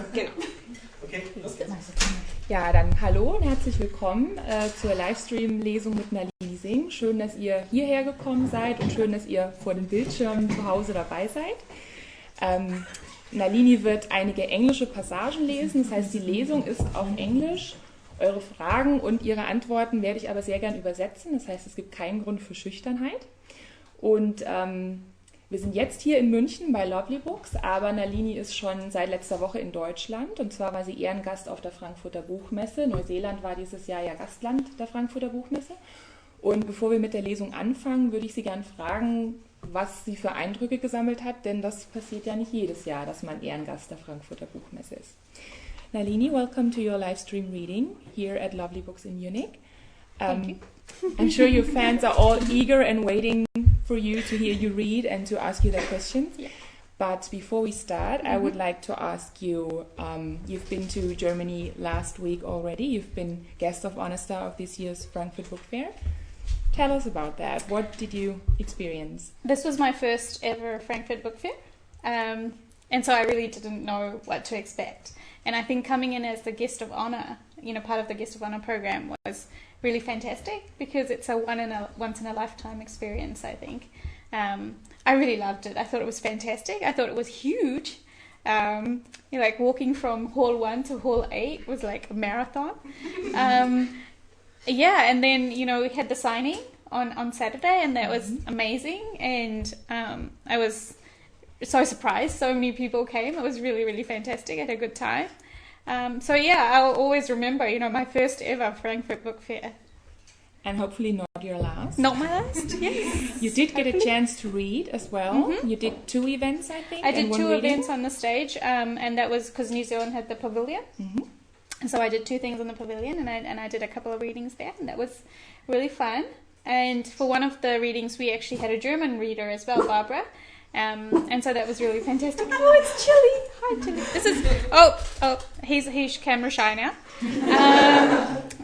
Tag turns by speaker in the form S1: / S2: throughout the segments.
S1: Okay.
S2: Okay, los geht's.
S3: Ja, dann hallo und herzlich willkommen zur Livestream-Lesung mit Nalini Singh. Schön, dass ihr hierher gekommen seid und schön, dass ihr vor den Bildschirmen zu Hause dabei seid. Nalini wird einige englische Passagen lesen, das heißt, die Lesung ist auf Englisch. Eure Fragen und ihre Antworten werde ich aber sehr gern übersetzen, das heißt, es gibt keinen Grund für Schüchternheit. Und wir sind jetzt hier in München bei Lovely Books, aber Nalini ist schon seit letzter Woche in Deutschland und zwar war sie Ehrengast auf der Frankfurter Buchmesse. Neuseeland war dieses Jahr ja Gastland der Frankfurter Buchmesse. Und bevor wir mit der Lesung anfangen, würde ich Sie gerne fragen, was sie für Eindrücke gesammelt hat, denn das passiert ja nicht jedes Jahr, dass man Ehrengast der Frankfurter Buchmesse ist. Nalini, welcome to your live stream reading here at Lovely Books in Munich.
S1: Thank you.
S3: I'm sure your fans are all eager and waiting for you to hear you read and to ask you their questions.
S1: Yeah.
S3: But before we start, I would like to ask you, you've been to Germany last week already. You've been guest of honor star of this year's Frankfurt Book Fair. Tell us about that. What did you experience?
S1: This was my first ever Frankfurt Book Fair, and so I really didn't know what to expect. And I think coming in as the guest of honor, part of the guest of honor program was really fantastic because it's a once in a lifetime experience, I think. I really loved it. I thought it was fantastic. I thought it was huge. Like walking from Hall 1 to Hall 8 was like a marathon. And then, we had the signing on Saturday and that was amazing. And I was so surprised. So many people came. It was really, really fantastic. I had a good time. I'll always remember, my first ever Frankfurt Book Fair.
S3: And hopefully not your last.
S1: Not my last, yes.
S3: You did get a chance to read as well. Mm-hmm. You did 2 events, I think.
S1: I did 2 events on the stage, and that was because New Zealand had the pavilion. Mm-hmm. And so I did 2 things on the pavilion, and I did a couple of readings there, and that was really fun. And for one of the readings, we actually had a German reader as well, Barbara. And so that was really fantastic. Oh, it's Chili. Hi, Chili. This is he's camera shy now.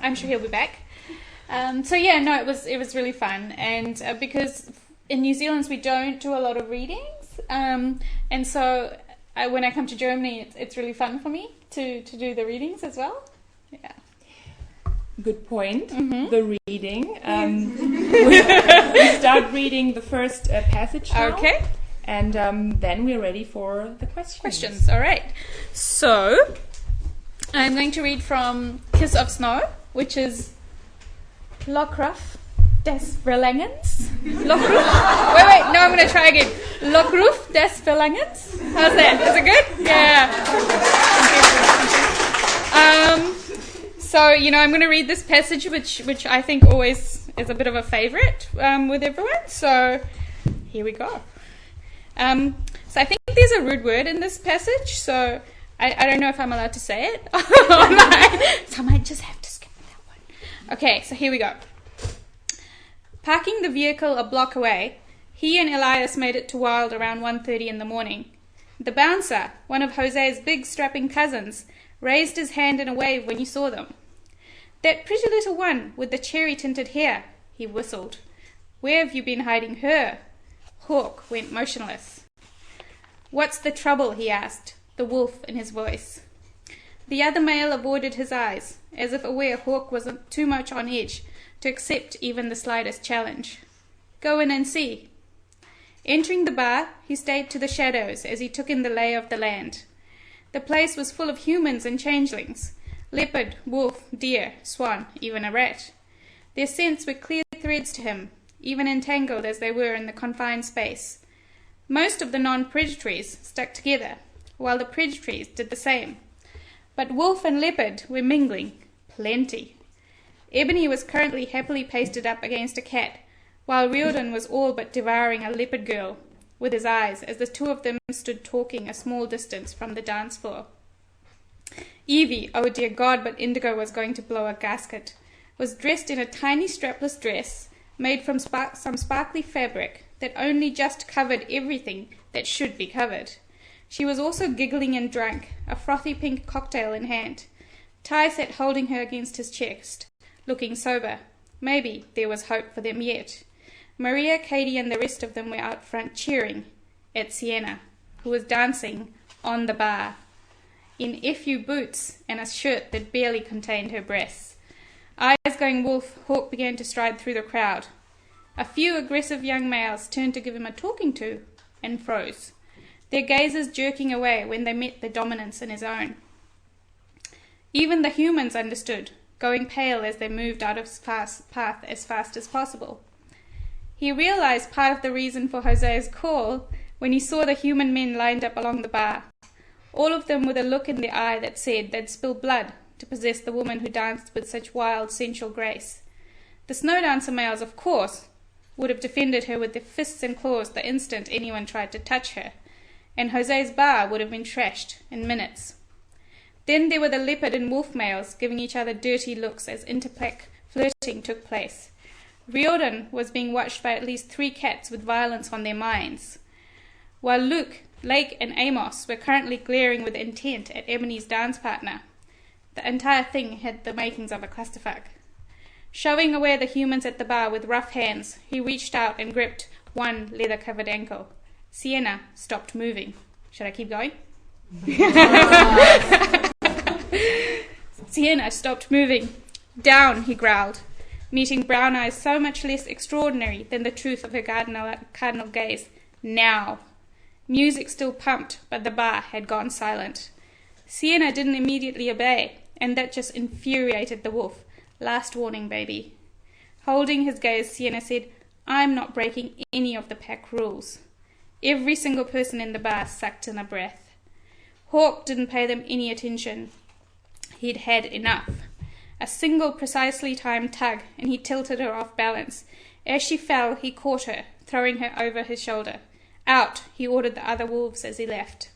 S1: I'm sure he'll be back. It was really fun, and because in New Zealand we don't do a lot of readings, and so when I come to Germany, it's really fun for me to do the readings as well. Yeah.
S3: Good point. Mm-hmm. The reading. We start reading the first passage now.
S1: Okay.
S3: And then we're ready for the questions.
S1: All right. So, I'm going to read from Kiss of Snow, which is Lockruf des Verlangens. Lockruf. Wait. No, I'm going to try again. Lockruf des Verlangens. How's that? Is it good? Yeah. I'm going to read this passage, which I think always is a bit of a favorite with everyone. So, here we go. So I think there's a rude word in this passage, so I don't know if I'm allowed to say it. So I might just have to skip that one. Okay, so here we go. Parking the vehicle a block away, he and Elias made it to Wild around 1:30 in the morning. The bouncer, one of Jose's big strapping cousins, raised his hand in a wave when he saw them. "That pretty little one with the cherry-tinted hair," he whistled. "Where have you been hiding her?" Hawk went motionless. "What's the trouble?" he asked, the wolf in his voice. The other male avoided his eyes, as if aware Hawk was too much on edge to accept even the slightest challenge. "Go in and see." Entering the bar, he stayed to the shadows as he took in the lay of the land. The place was full of humans and changelings, leopard, wolf, deer, swan, even a rat. Their scents were clear threads to him, even entangled as they were in the confined space. Most of the non-predatories stuck together, while the predatories did the same. But wolf and leopard were mingling, plenty. Ebony was currently happily pasted up against a cat, while Riordan was all but devouring a leopard girl, with his eyes, as the 2 of them stood talking a small distance from the dance floor. Evie, oh dear God, but Indigo was going to blow a gasket, was dressed in a tiny strapless dress, made from some sparkly fabric that only just covered everything that should be covered. She was also giggling and drunk, a frothy pink cocktail in hand. Ty sat holding her against his chest, looking sober. Maybe there was hope for them yet. Maria, Katie, and the rest of them were out front cheering at Sienna, who was dancing on the bar. in FU boots and a shirt that barely contained her breasts. Eyes going wolf, Hawk began to stride through the crowd. A few aggressive young males turned to give him a talking to and froze, their gazes jerking away when they met the dominance in his own. Even the humans understood, going pale as they moved out of his path as fast as possible. He realized part of the reason for Jose's call when he saw the human men lined up along the bar, all of them with a look in their eye that said they'd spill blood to possess the woman who danced with such wild, sensual grace. The snow dancer males, of course, would have defended her with their fists and claws the instant anyone tried to touch her, and Jose's bar would have been trashed in minutes. Then there were the leopard and wolf males giving each other dirty looks as interpack flirting took place. Riordan was being watched by at least 3 cats with violence on their minds, while Luke, Lake and Amos were currently glaring with intent at Ebony's dance partner. The entire thing had the makings of a clusterfuck. Shoving away the humans at the bar with rough hands, he reached out and gripped one leather-covered ankle. Sienna stopped moving. Should I keep going? Sienna stopped moving. Down, he growled, meeting brown eyes so much less extraordinary than the truth of her cardinal gaze. Now. Music still pumped, but the bar had gone silent. Sienna didn't immediately obey, and that just infuriated the wolf. Last warning, baby. Holding his gaze, Sienna said, I'm not breaking any of the pack rules. Every single person in the bar sucked in a breath. Hawk didn't pay them any attention. He'd had enough. A single precisely timed tug, and he tilted her off balance. As she fell, he caught her, throwing her over his shoulder. Out, he ordered the other wolves as he left.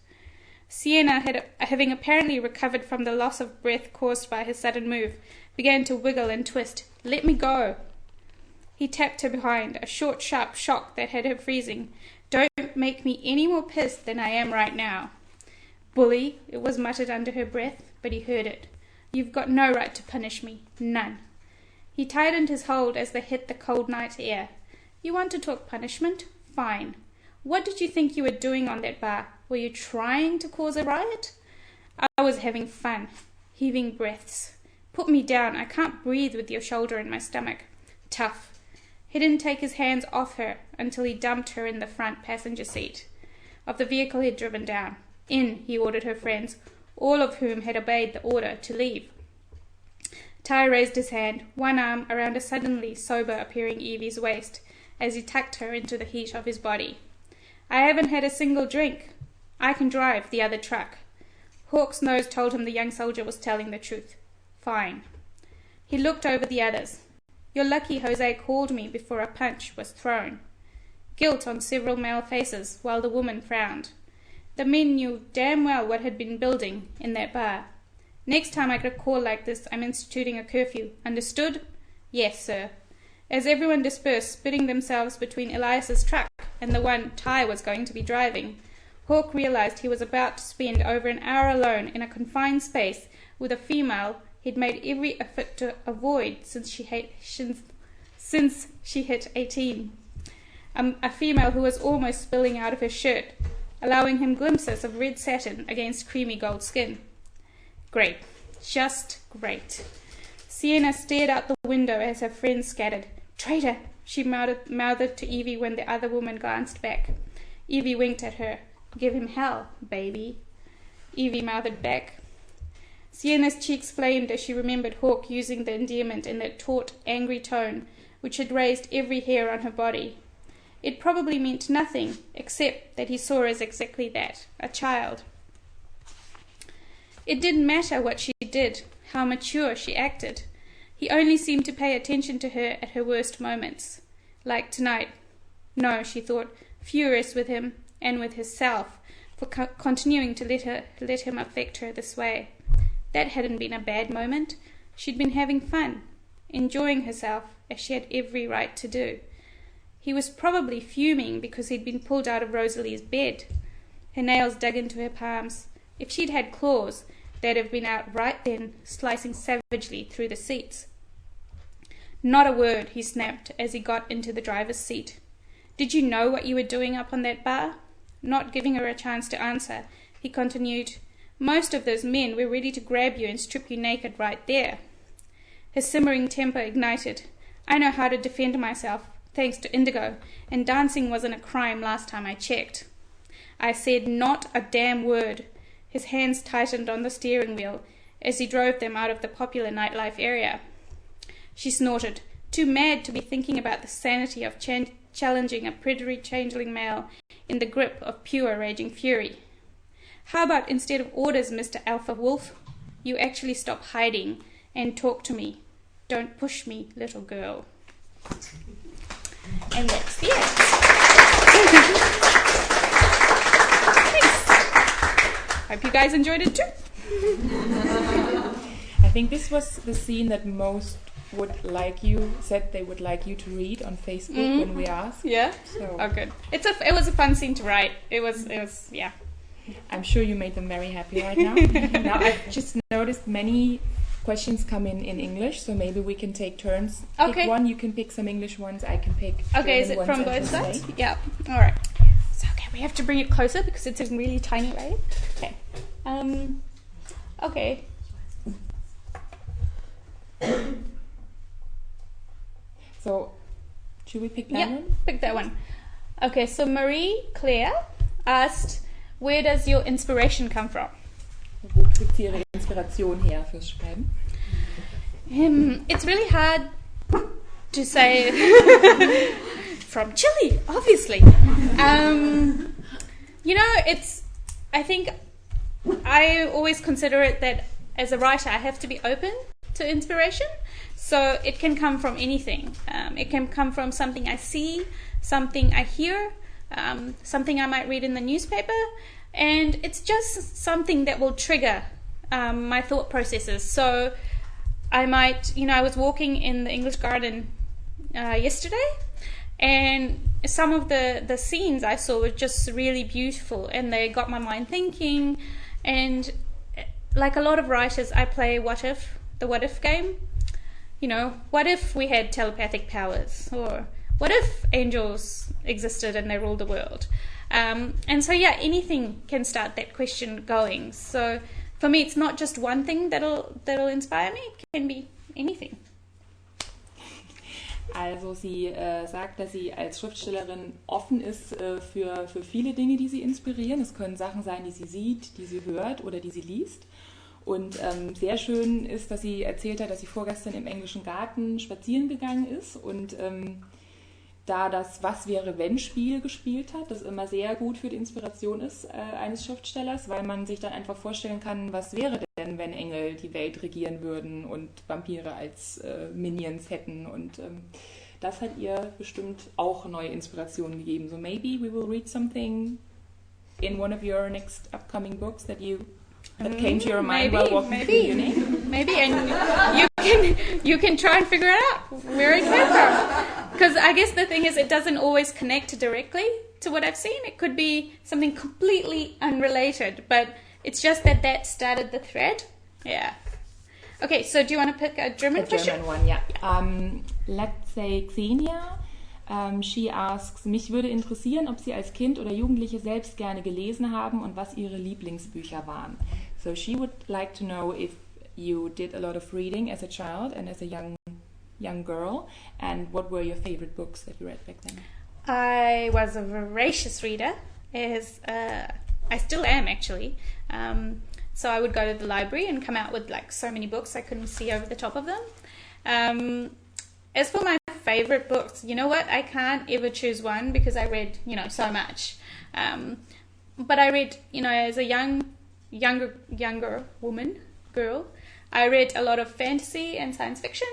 S1: Sienna, having apparently recovered from the loss of breath caused by his sudden move, began to wiggle and twist. Let me go. He tapped her behind, a short, sharp shock that had her freezing. Don't make me any more pissed than I am right now. Bully, it was muttered under her breath, but he heard it. You've got no right to punish me. None. He tightened his hold as they hit the cold night air. You want to talk punishment? Fine. What did you think you were doing on that bar? Were you trying to cause a riot? I was having fun, heaving breaths. Put me down. I can't breathe with your shoulder in my stomach. Tough. He didn't take his hands off her until he dumped her in the front passenger seat of the vehicle he'd driven down. In, he ordered her friends, all of whom had obeyed the order to leave. Ty raised his hand, one arm around a suddenly sober-appearing Evie's waist, as he tucked her into the heat of his body. I haven't had a single drink. I can drive the other truck. Hawk's nose told him the young soldier was telling the truth. Fine. He looked over the others. You're lucky Jose called me before a punch was thrown. Guilt on several male faces, while the woman frowned. The men knew damn well what had been building in that bar. Next time I get a call like this, I'm instituting a curfew. Understood? Yes, sir. As everyone dispersed, spitting themselves between Elias's truck and the one Ty was going to be driving, Hawk realized he was about to spend over an hour alone in a confined space with a female he'd made every effort to avoid since she hit 18. A female who was almost spilling out of her shirt, allowing him glimpses of red satin against creamy gold skin. Great. Just great. Sienna stared out the window as her friends scattered. Traitor, she mouthed to Evie when the other woman glanced back. Evie winked at her. Give him hell, baby. Evie mouthed back. Sienna's cheeks flamed as she remembered Hawk using the endearment in that taut, angry tone which had raised every hair on her body. It probably meant nothing, except that he saw her as exactly that, a child. It didn't matter what she did, how mature she acted. He only seemed to pay attention to her at her worst moments. Like tonight. No, she thought, furious with him and with herself for continuing to let him affect her this way. That hadn't been a bad moment. She'd been having fun, enjoying herself, as she had every right to do. He was probably fuming because he'd been pulled out of Rosalie's bed. Her nails dug into her palms. If she'd had claws, they'd have been out right then, slicing savagely through the seats. Not a word, he snapped as he got into the driver's seat. Did you know what you were doing up on that bar? Not giving her a chance to answer, he continued, Most of those men were ready to grab you and strip you naked right there. His simmering temper ignited. I know how to defend myself, thanks to Indigo, and dancing wasn't a crime last time I checked. I said not a damn word. His hands tightened on the steering wheel as he drove them out of the popular nightlife area. She snorted, too mad to be thinking about the sanity of challenging a predatory changeling male in the grip of pure raging fury. How about instead of orders, Mr. Alpha Wolf, you actually stop hiding and talk to me? Don't push me, little girl. And that's the end. Thanks. Hope you guys enjoyed it too.
S3: I think this was the scene that most said they would like you to read on Facebook when we asked.
S1: Yeah.
S3: So.
S1: Oh, good. It was a fun scene to write. It was yeah.
S3: I'm sure you made them very happy right now. Now I've just noticed many questions come in English, so maybe we can take turns.
S1: Okay.
S3: Pick one. You can pick some English ones. I can pick.
S1: Okay.
S3: German
S1: Is it
S3: ones
S1: from
S3: and
S1: both sides?
S3: translate.
S1: Yeah. All right. So we have to bring it closer because it's a really tiny way. Okay. Okay.
S3: So, should we pick that
S1: Yeah,
S3: one?
S1: pick that one. Okay, so Marie Claire asked, where does your inspiration come from?
S3: Wo kriegt sie ihre Inspiration her fürs Schreiben?
S1: It's really hard to say. From Chile, obviously. I think I always consider it that as a writer I have to be open to inspiration. So it can come from anything. It can come from something I see, something I hear, something I might read in the newspaper, and it's just something that will trigger my thought processes. So I might, I was walking in the English garden yesterday, and some of the scenes I saw were just really beautiful, and they got my mind thinking. And like a lot of writers, I play the what if game. What if we had telepathic powers? Or what if angels existed and they ruled the world? And so, anything can start that question going. So for me, it's not just one thing that'll inspire me. It can be anything.
S3: Also sie sagt, dass sie als Schriftstellerin offen ist für viele Dinge, die sie inspirieren. Es können Sachen sein, die sie sieht, die sie hört oder die sie liest. Und sehr schön ist, dass sie erzählt hat, dass sie vorgestern im englischen Garten spazieren gegangen ist und da das Was-wäre-wenn-Spiel gespielt hat, das immer sehr gut für die Inspiration ist eines Schriftstellers, weil man sich dann einfach vorstellen kann, was wäre denn, wenn Engel die Welt regieren würden und Vampire als Minions hätten. Und das hat ihr bestimmt auch neue Inspirationen gegeben. So maybe we will read something in one of your next upcoming books that came to your mind while walking through Munich.
S1: Maybe, and you can try and figure it out where it came from. Because I guess the thing is, it doesn't always connect directly to what I've seen. It could be something completely unrelated, but it's just that started the thread. Yeah. Okay, so do you want to pick a German question?
S3: German one, yeah. Let's say Xenia. She asks, mich würde interessieren, ob Sie als Kind oder Jugendliche selbst gerne gelesen haben und was Ihre Lieblingsbücher waren. So she would like to know if you did a lot of reading as a child and as a young girl, and what were your favorite books that you read back then?
S1: I was a voracious reader, as I still am actually. So I would go to the library and come out with like so many books I couldn't see over the top of them. As for my favorite books, you know what? I can't ever choose one because I read, so much. But I read, as a younger girl, I read a lot of fantasy and science fiction.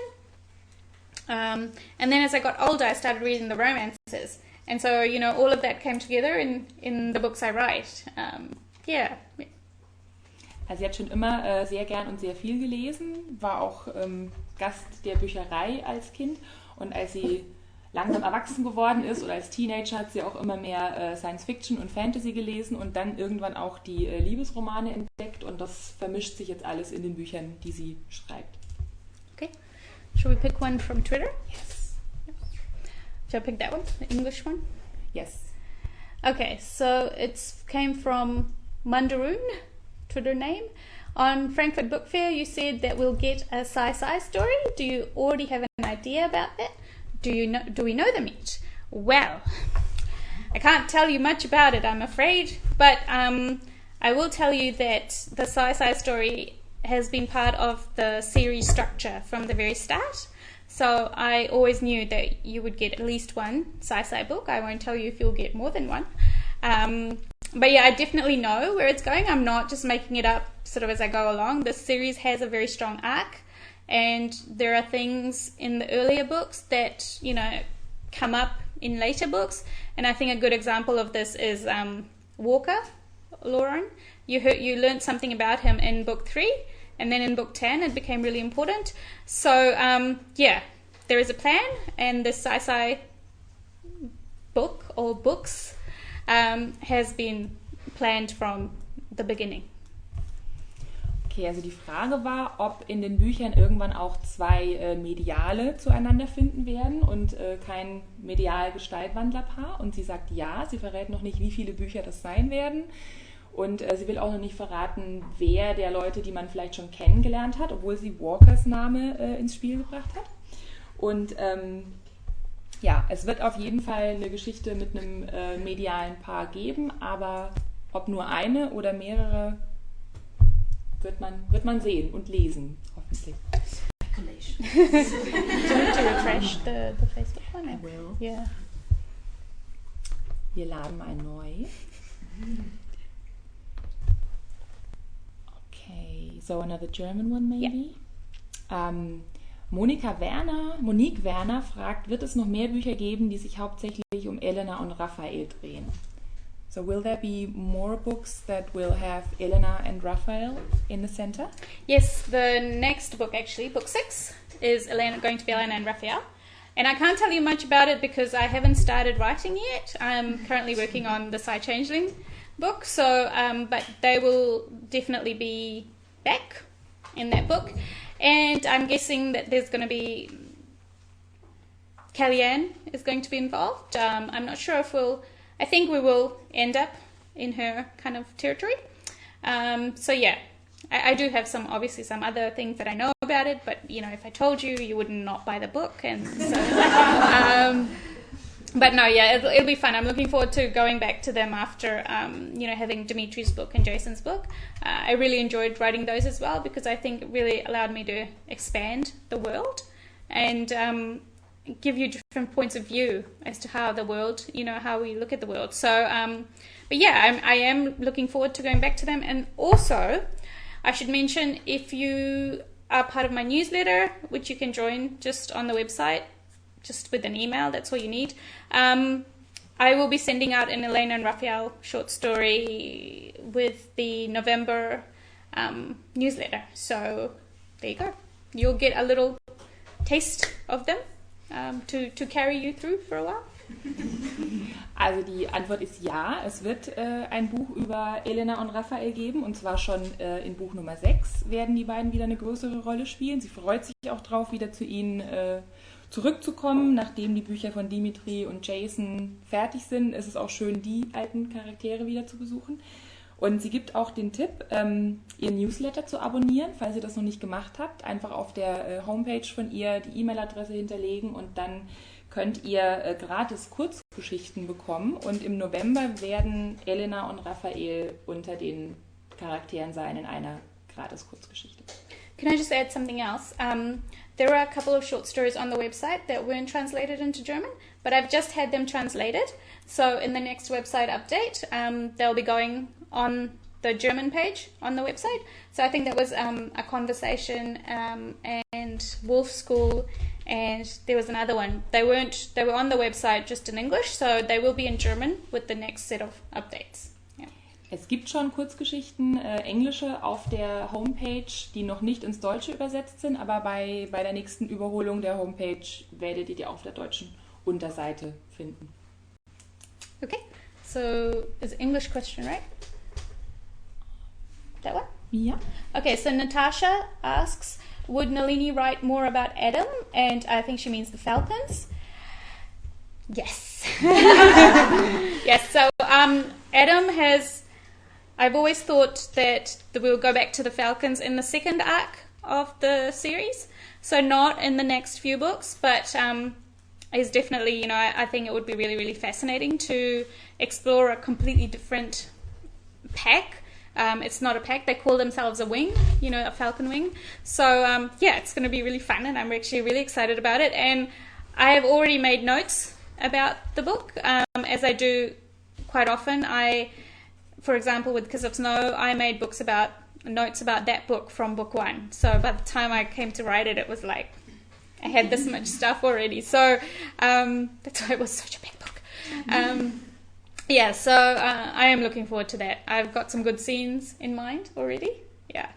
S1: And then as I got older, I started reading the romances. And so, all of that came together in the books I write. Yeah.
S3: Also sie hat schon immer sehr gern und sehr viel gelesen, war auch Gast der Bücherei als Kind, und als sie langsam erwachsen geworden ist oder als Teenager hat sie auch immer mehr Science Fiction und Fantasy gelesen und dann irgendwann auch die Liebesromane entdeckt, und das vermischt sich jetzt alles in den Büchern, die sie schreibt.
S1: Okay. Shall we pick one from Twitter?
S3: Yes.
S1: Shall I pick that one, the English one?
S3: Yes.
S1: Okay, so it came from Mandaroon Twitter name. On Frankfurt Book Fair, you said that we'll get a sci-fi story. Do you already have an idea about that? Do we know them yet? Well, I can't tell you much about it, I'm afraid, but I will tell you that the sci-fi story has been part of the series structure from the very start. So I always knew that you would get at least one sci-fi book. I won't tell you if you'll get more than one. But yeah, I definitely know where it's going. I'm not just making it up sort of as I go along. This series has a very strong arc, and there are things in the earlier books that, you know, come up in later books. And I think a good example of this is Walker, Lauren. You learned something about him in book 3, and then in book 10 it became really important. So yeah, there is a plan, and this sci-fi book or books has been planned from the beginning.
S3: Okay, also die Frage war, ob in den Büchern irgendwann auch zwei Mediale zueinander finden werden und kein Medial-Gestaltwandler-Paar. Und sie sagt ja, sie verrät noch nicht, wie viele Bücher das sein werden. Und sie will auch noch nicht verraten, wer der Leute, die man vielleicht schon kennengelernt hat, obwohl sie Walkers Name ins Spiel gebracht hat. Und ja, es wird auf jeden Fall eine Geschichte mit einem medialen Paar geben, aber ob nur eine oder mehrere, wird man sehen und lesen, hoffentlich.
S1: Speculation. Do you need to refresh the Facebook one?
S3: I will.
S1: Yeah.
S3: Wir laden mal neu. Okay, so another German one maybe? Yeah. Monique Werner fragt, wird es noch mehr Bücher geben, die sich hauptsächlich um Elena und Raphael drehen? So will there be more books that will have Elena and Raphael in the center?
S1: Yes, the next book actually, book 6, is going to be Elena and Raphael. And I can't tell you much about it because I haven't started writing yet. I'm currently working on the Psy Changeling book, so but they will definitely be back in that book. And I'm guessing that there's going to be Kellyanne is going to be involved. I'm not sure if I think we will end up in her kind of territory. So yeah, I do have obviously some other things that I know about it, but you know, if I told you, you would not buy the book. And so, but no, yeah, it'll be fun. I'm looking forward to going back to them after, you know, having Dimitri's book and Jason's book. I really enjoyed writing those as well because I think it really allowed me to expand the world and give you different points of view as to how the world, you know, how we look at the world. So, but yeah, I am looking forward to going back to them. And also, I should mention, if you are part of my newsletter, which you can join just on the website, just with an email, that's all you need. I will be sending out an Elena and Raphael short story with the November newsletter. So there you go. You'll get a little taste of them to carry you through for a while.
S3: Also die Antwort ist ja, es wird ein Buch über Elena und Raphael geben, und zwar schon in Buch Nummer 6 werden die beiden wieder eine größere Rolle spielen. Sie freut sich auch drauf, wieder zu ihnen zurückzukommen, nachdem die Bücher von Dimitri und Jason fertig sind. Ist es auch schön, die alten Charaktere wieder zu besuchen. Und sie gibt auch den Tipp, ihr Newsletter zu abonnieren, falls ihr das noch nicht gemacht habt. Einfach auf der Homepage von ihr die E-Mail-Adresse hinterlegen und dann könnt ihr gratis Kurzgeschichten bekommen. Und im November werden Elena und Raphael unter den Charakteren sein in einer gratis Kurzgeschichte.
S1: Can I just add something else? There are a couple of short stories on the website that weren't translated into German, but I've just had them translated. So in the next website update, they'll be going on the German page on the website. So I think that was a conversation and Wolf School, and there was another one. They were on the website just in English, so they will be in German with the next set of updates. Yeah.
S3: Es gibt schon Kurzgeschichten, englische, auf der Homepage, die noch nicht ins Deutsche übersetzt sind, aber bei der nächsten Überholung der Homepage werdet ihr die auf der deutschen Unterseite finden.
S1: Okay, so is English question, right? That one?
S3: Yeah.
S1: Okay, so Natasha asks, would Nalini write more about Adam? And I think she means the Falcons. Yes. Yes, so Adam has I've always thought that we'll go back to the Falcons in the second arc of the series, so not in the next few books, but is definitely, I think it would be really, really fascinating to explore a completely different pack. It's not a pack, they call themselves a wing, a falcon wing. So it's going to be really fun, and I'm actually really excited about it. And I have already made notes about the book, as I do quite often. For example, with Kiss of Snow, I made notes about that book from book one. So by the time I came to write it, it was like I had this much stuff already. So that's why it was such a big book. So I am looking forward to that. I've got some good scenes in mind already. Yeah.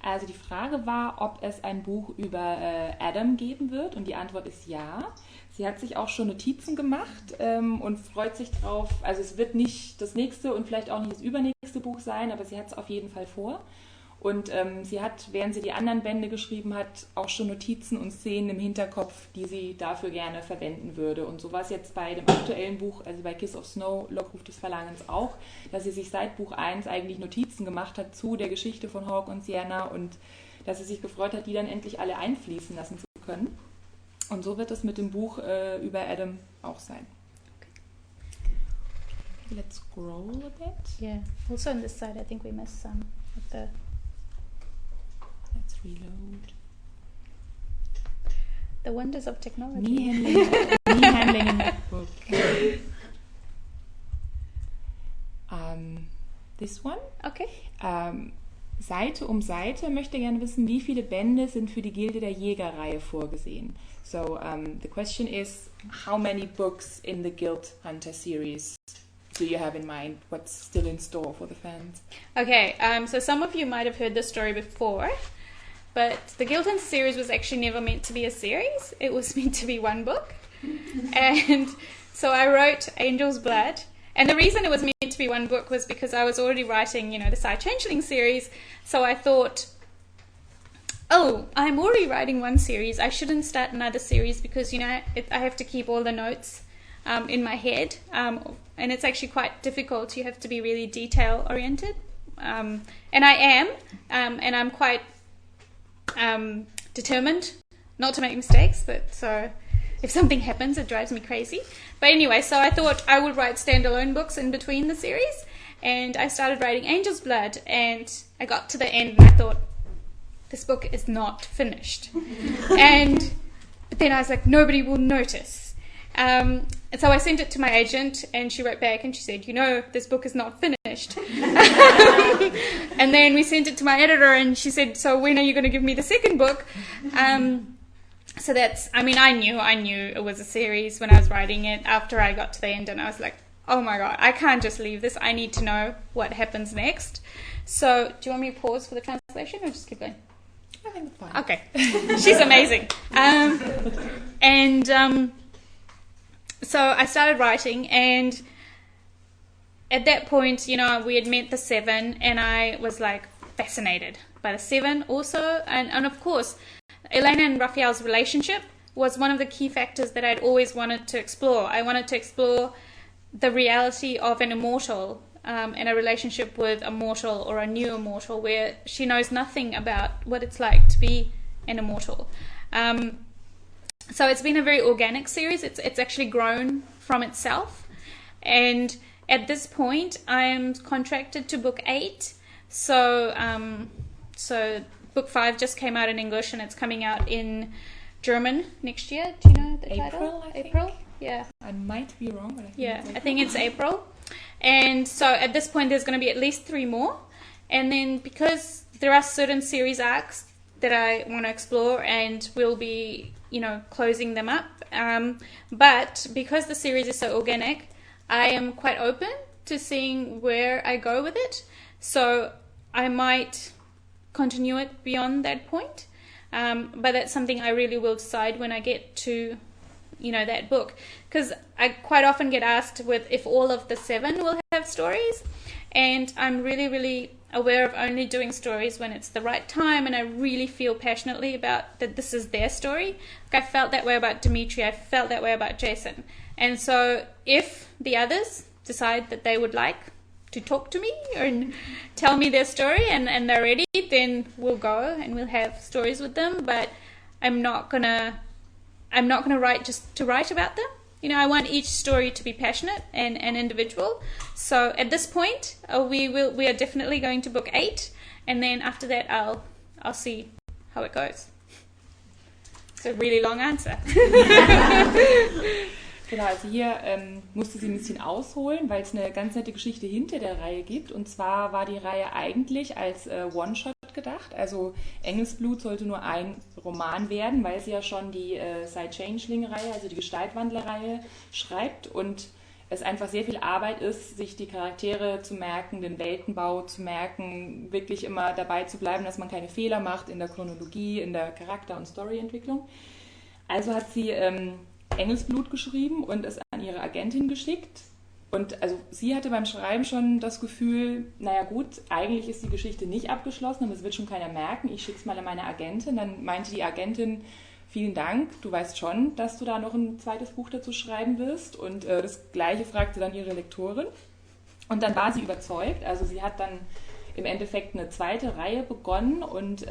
S3: Also die Frage war, ob es ein Buch über Adam geben wird, und die Antwort ist ja. Sie hat sich auch schon Notizen gemacht und freut sich drauf. Also es wird nicht das nächste und vielleicht auch nicht das übernächste Buch sein, aber sie hat es auf jeden Fall vor. Und sie hat, während sie die anderen Bände geschrieben hat, auch schon Notizen und Szenen im Hinterkopf, die sie dafür gerne verwenden würde. Und so war es jetzt bei dem aktuellen Buch, also bei Kiss of Snow, Lockruf des Verlangens auch, dass sie sich seit Buch 1 eigentlich Notizen gemacht hat zu der Geschichte von Hawk und Sienna und dass sie sich gefreut hat, die dann endlich alle einfließen lassen zu können. Und so wird es mit dem Buch über Adam auch sein. Okay. Let's scroll a bit.
S1: Yeah. Also on this side, I think we missed some of the...
S3: Let's reload.
S1: The wonders of technology.
S3: Me handling in that book. This one?
S1: Okay.
S3: Seite um Seite möchte gerne wissen, wie viele Bände sind für die Gilde der Jägerreihe vorgesehen. So the question is, how many books in the Guild Hunter series do you have in mind? What's still in store for the fans?
S1: Okay, so some of you might have heard this story before, but the Guild Hunter series was actually never meant to be a series. It was meant to be one book. And so I wrote Angel's Blood. And the reason it was meant to be one book was because I was already writing, the Psy Changeling series. So I thought, I'm already writing one series. I shouldn't start another series because, I have to keep all the notes in my head. And it's actually quite difficult. You have to be really detail-oriented. And I am. And I'm quite determined not to make mistakes. So if something happens, it drives me crazy. But anyway, so I thought I would write standalone books in between the series. And I started writing Angel's Blood. And I got to the end and I thought, this book is not finished. But then I was like, nobody will notice. And so I sent it to my agent and she wrote back and she said, this book is not finished. And then we sent it to my editor and she said, so when are you going to give me the second book? So I knew it was a series when I was writing it after I got to the end and I was like, oh my God, I can't just leave this. I need to know what happens next. So do you want me to pause for the translation or just keep going?
S3: I think it's fine.
S1: Okay. She's amazing. So I started writing and at that point, we had met the 7 and I was like fascinated by the 7 also. And of course, Elena and Raphael's relationship was one of the key factors that I'd always wanted to explore. I wanted to explore the reality of an immortal in a relationship with a mortal or a new immortal where she knows nothing about what it's like to be an immortal. So it's been a very organic series. It's actually grown from itself. And at this point, I am contracted to book 8. So book 5 just came out in English and it's coming out in German next year. Do you know the title? April? Yeah.
S3: I might be wrong, but
S1: I think it's April. And so at this point there's going to be at least 3 more. And then because there are certain series arcs that I want to explore and we'll be, closing them up. But because the series is so organic, I am quite open to seeing where I go with it. So I might continue it beyond that point. But that's something I really will decide when I get to that book, because I quite often get asked if all of the 7 will have stories, and I'm really, really aware of only doing stories when it's the right time and I really feel passionately about that this is their story. Like I felt that way about Dimitri, I felt that way about Jason, and so if the others decide that they would like to talk to me and tell me their story, and they're ready, then we'll go and we'll have stories with them. But I'm not gonna write just to write about them. You know, I want each story to be passionate and individual. So at this point, we are definitely going to book 8, and then after that, I'll see how it goes. It's a really long answer.
S3: Genau, also hier musste sie ein bisschen ausholen, weil es eine ganz nette Geschichte hinter der Reihe gibt. Und zwar war die Reihe eigentlich als One-Shot gedacht. Also Engelsblut sollte nur ein Roman werden, weil sie ja schon die Changeling-Reihe, also die Gestaltwandler-Reihe schreibt. Und es einfach sehr viel Arbeit ist, sich die Charaktere zu merken, den Weltenbau zu merken, wirklich immer dabei zu bleiben, dass man keine Fehler macht in der Chronologie, in der Charakter- und Storyentwicklung. Also hat sie Engelsblut geschrieben und es an ihre Agentin geschickt. Und also sie hatte beim Schreiben schon das Gefühl, naja gut, eigentlich ist die Geschichte nicht abgeschlossen, aber es wird schon keiner merken, ich schicke es mal an meine Agentin. Dann meinte die Agentin, vielen Dank, du weißt schon, dass du da noch ein zweites Buch dazu schreiben wirst. Und das Gleiche fragte dann ihre Lektorin. Und dann war sie überzeugt, also sie hat dann im Endeffekt eine zweite Reihe begonnen und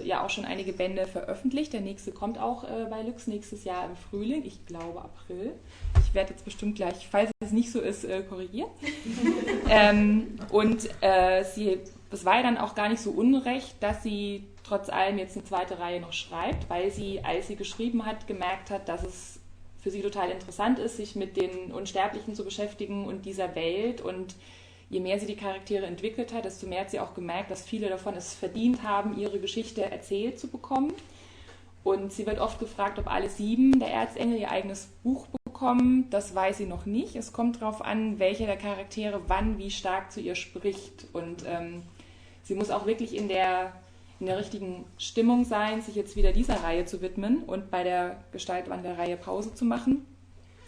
S3: ja auch schon einige Bände veröffentlicht. Der nächste kommt auch bei Lyx nächstes Jahr im Frühling, ich glaube April. Ich werde jetzt bestimmt gleich, falls es nicht so ist, korrigieren. Es war ja dann auch gar nicht so unrecht, dass sie trotz allem jetzt eine zweite Reihe noch schreibt, weil sie, als sie geschrieben hat, gemerkt hat, dass es für sie total interessant ist, sich mit den Unsterblichen zu beschäftigen und dieser Welt. Und je mehr sie die Charaktere entwickelt hat, desto mehr hat sie auch gemerkt, dass viele davon es verdient haben, ihre Geschichte erzählt zu bekommen. Und sie wird oft gefragt, ob alle 7 der Erzengel ihr eigenes Buch bekommen. Das weiß sie noch nicht. Es kommt darauf an, welcher der Charaktere wann wie stark zu ihr spricht. Und sie muss auch wirklich in der richtigen Stimmung sein, sich jetzt wieder dieser Reihe zu widmen und bei der Gestaltwandler-Reihe Pause zu machen.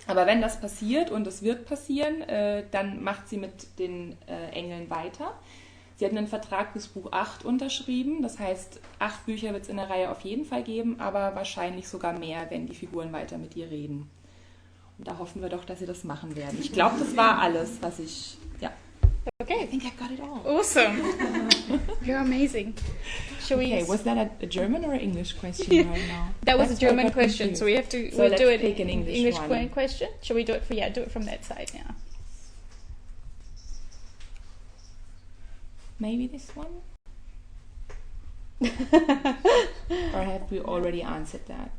S3: Aber wenn das passiert, und es wird passieren, dann macht sie mit den Engeln weiter. Sie hat einen Vertrag bis Buch 8 unterschrieben, das heißt, 8 Bücher wird es in der Reihe auf jeden Fall geben, aber wahrscheinlich sogar mehr, wenn die Figuren weiter mit ihr reden. Und da hoffen wir doch, dass sie das machen werden. Ich glaube, das war alles, was ich... Ja.
S1: Okay,
S3: I think I got it all.
S1: Awesome. You're amazing. Shall we?
S3: Okay, was that a German or English question right now?
S1: That was a German question, so we have to
S3: So
S1: we'll
S3: let's
S1: do it
S3: pick an English one.
S1: question. Shall we do it from that side now?
S3: Maybe this one? Or have we already answered that?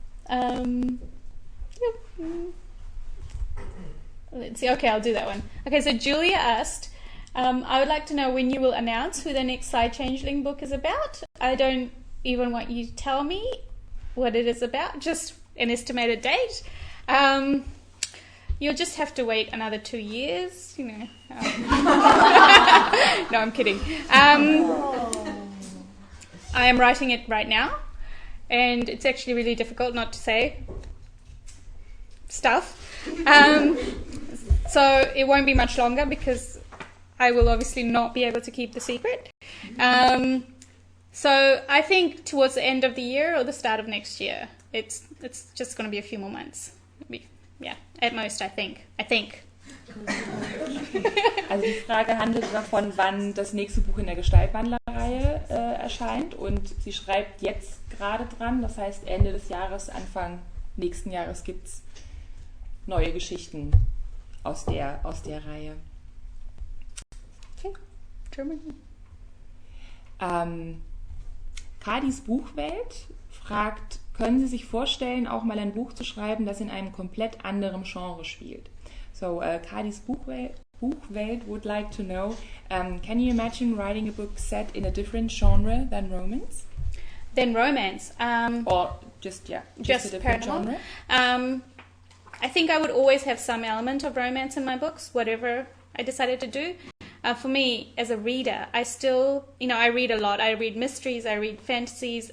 S1: Let's see. Okay, I'll do that one. Okay, so Julia asked, I would like to know when you will announce who the next Changeling book is about. I don't even want you to tell me what it is about, just an estimated date. You'll just have to wait another 2 years, you know. No, I'm kidding. I am writing it right now, and it's actually really difficult not to say stuff. So it won't be much longer because I will obviously not be able to keep the secret. So I think towards the end of the year or the start of next year. It's just going to be a few more months. Yeah, at most, I think.
S3: Also die Frage handelt davon, wann das nächste Buch in der Gestaltwandler-Reihe erscheint, und sie schreibt jetzt gerade dran, das heißt Ende des Jahres, Anfang nächsten Jahres gibt es neue Geschichten aus der Reihe.
S1: Okay, German.
S3: Kadis Buchwelt fragt, können Sie sich vorstellen, auch mal ein Buch zu schreiben, das in einem komplett anderen Genre spielt? So, Kadis Buchwelt would like to know, can you imagine writing a book set in a different genre than romance?
S1: Then romance.
S3: Or just a different genre?
S1: I think I would always have some element of romance in my books, whatever I decided to do. For me, as a reader, I still, I read a lot. I read mysteries, I read fantasies,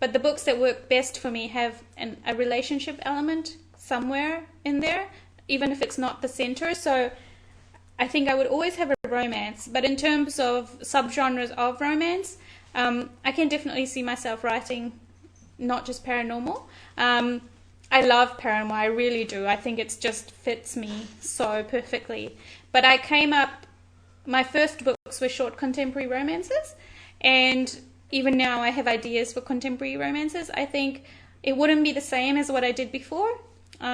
S1: but the books that work best for me have a relationship element somewhere in there, even if it's not the center. So I think I would always have a romance, but in terms of subgenres of romance, I can definitely see myself writing not just paranormal. I love paranormal, I really do. I think it just fits me so perfectly. But I came up my first books were short contemporary romances, and even now I have ideas for contemporary romances. I think it wouldn't be the same as what I did before,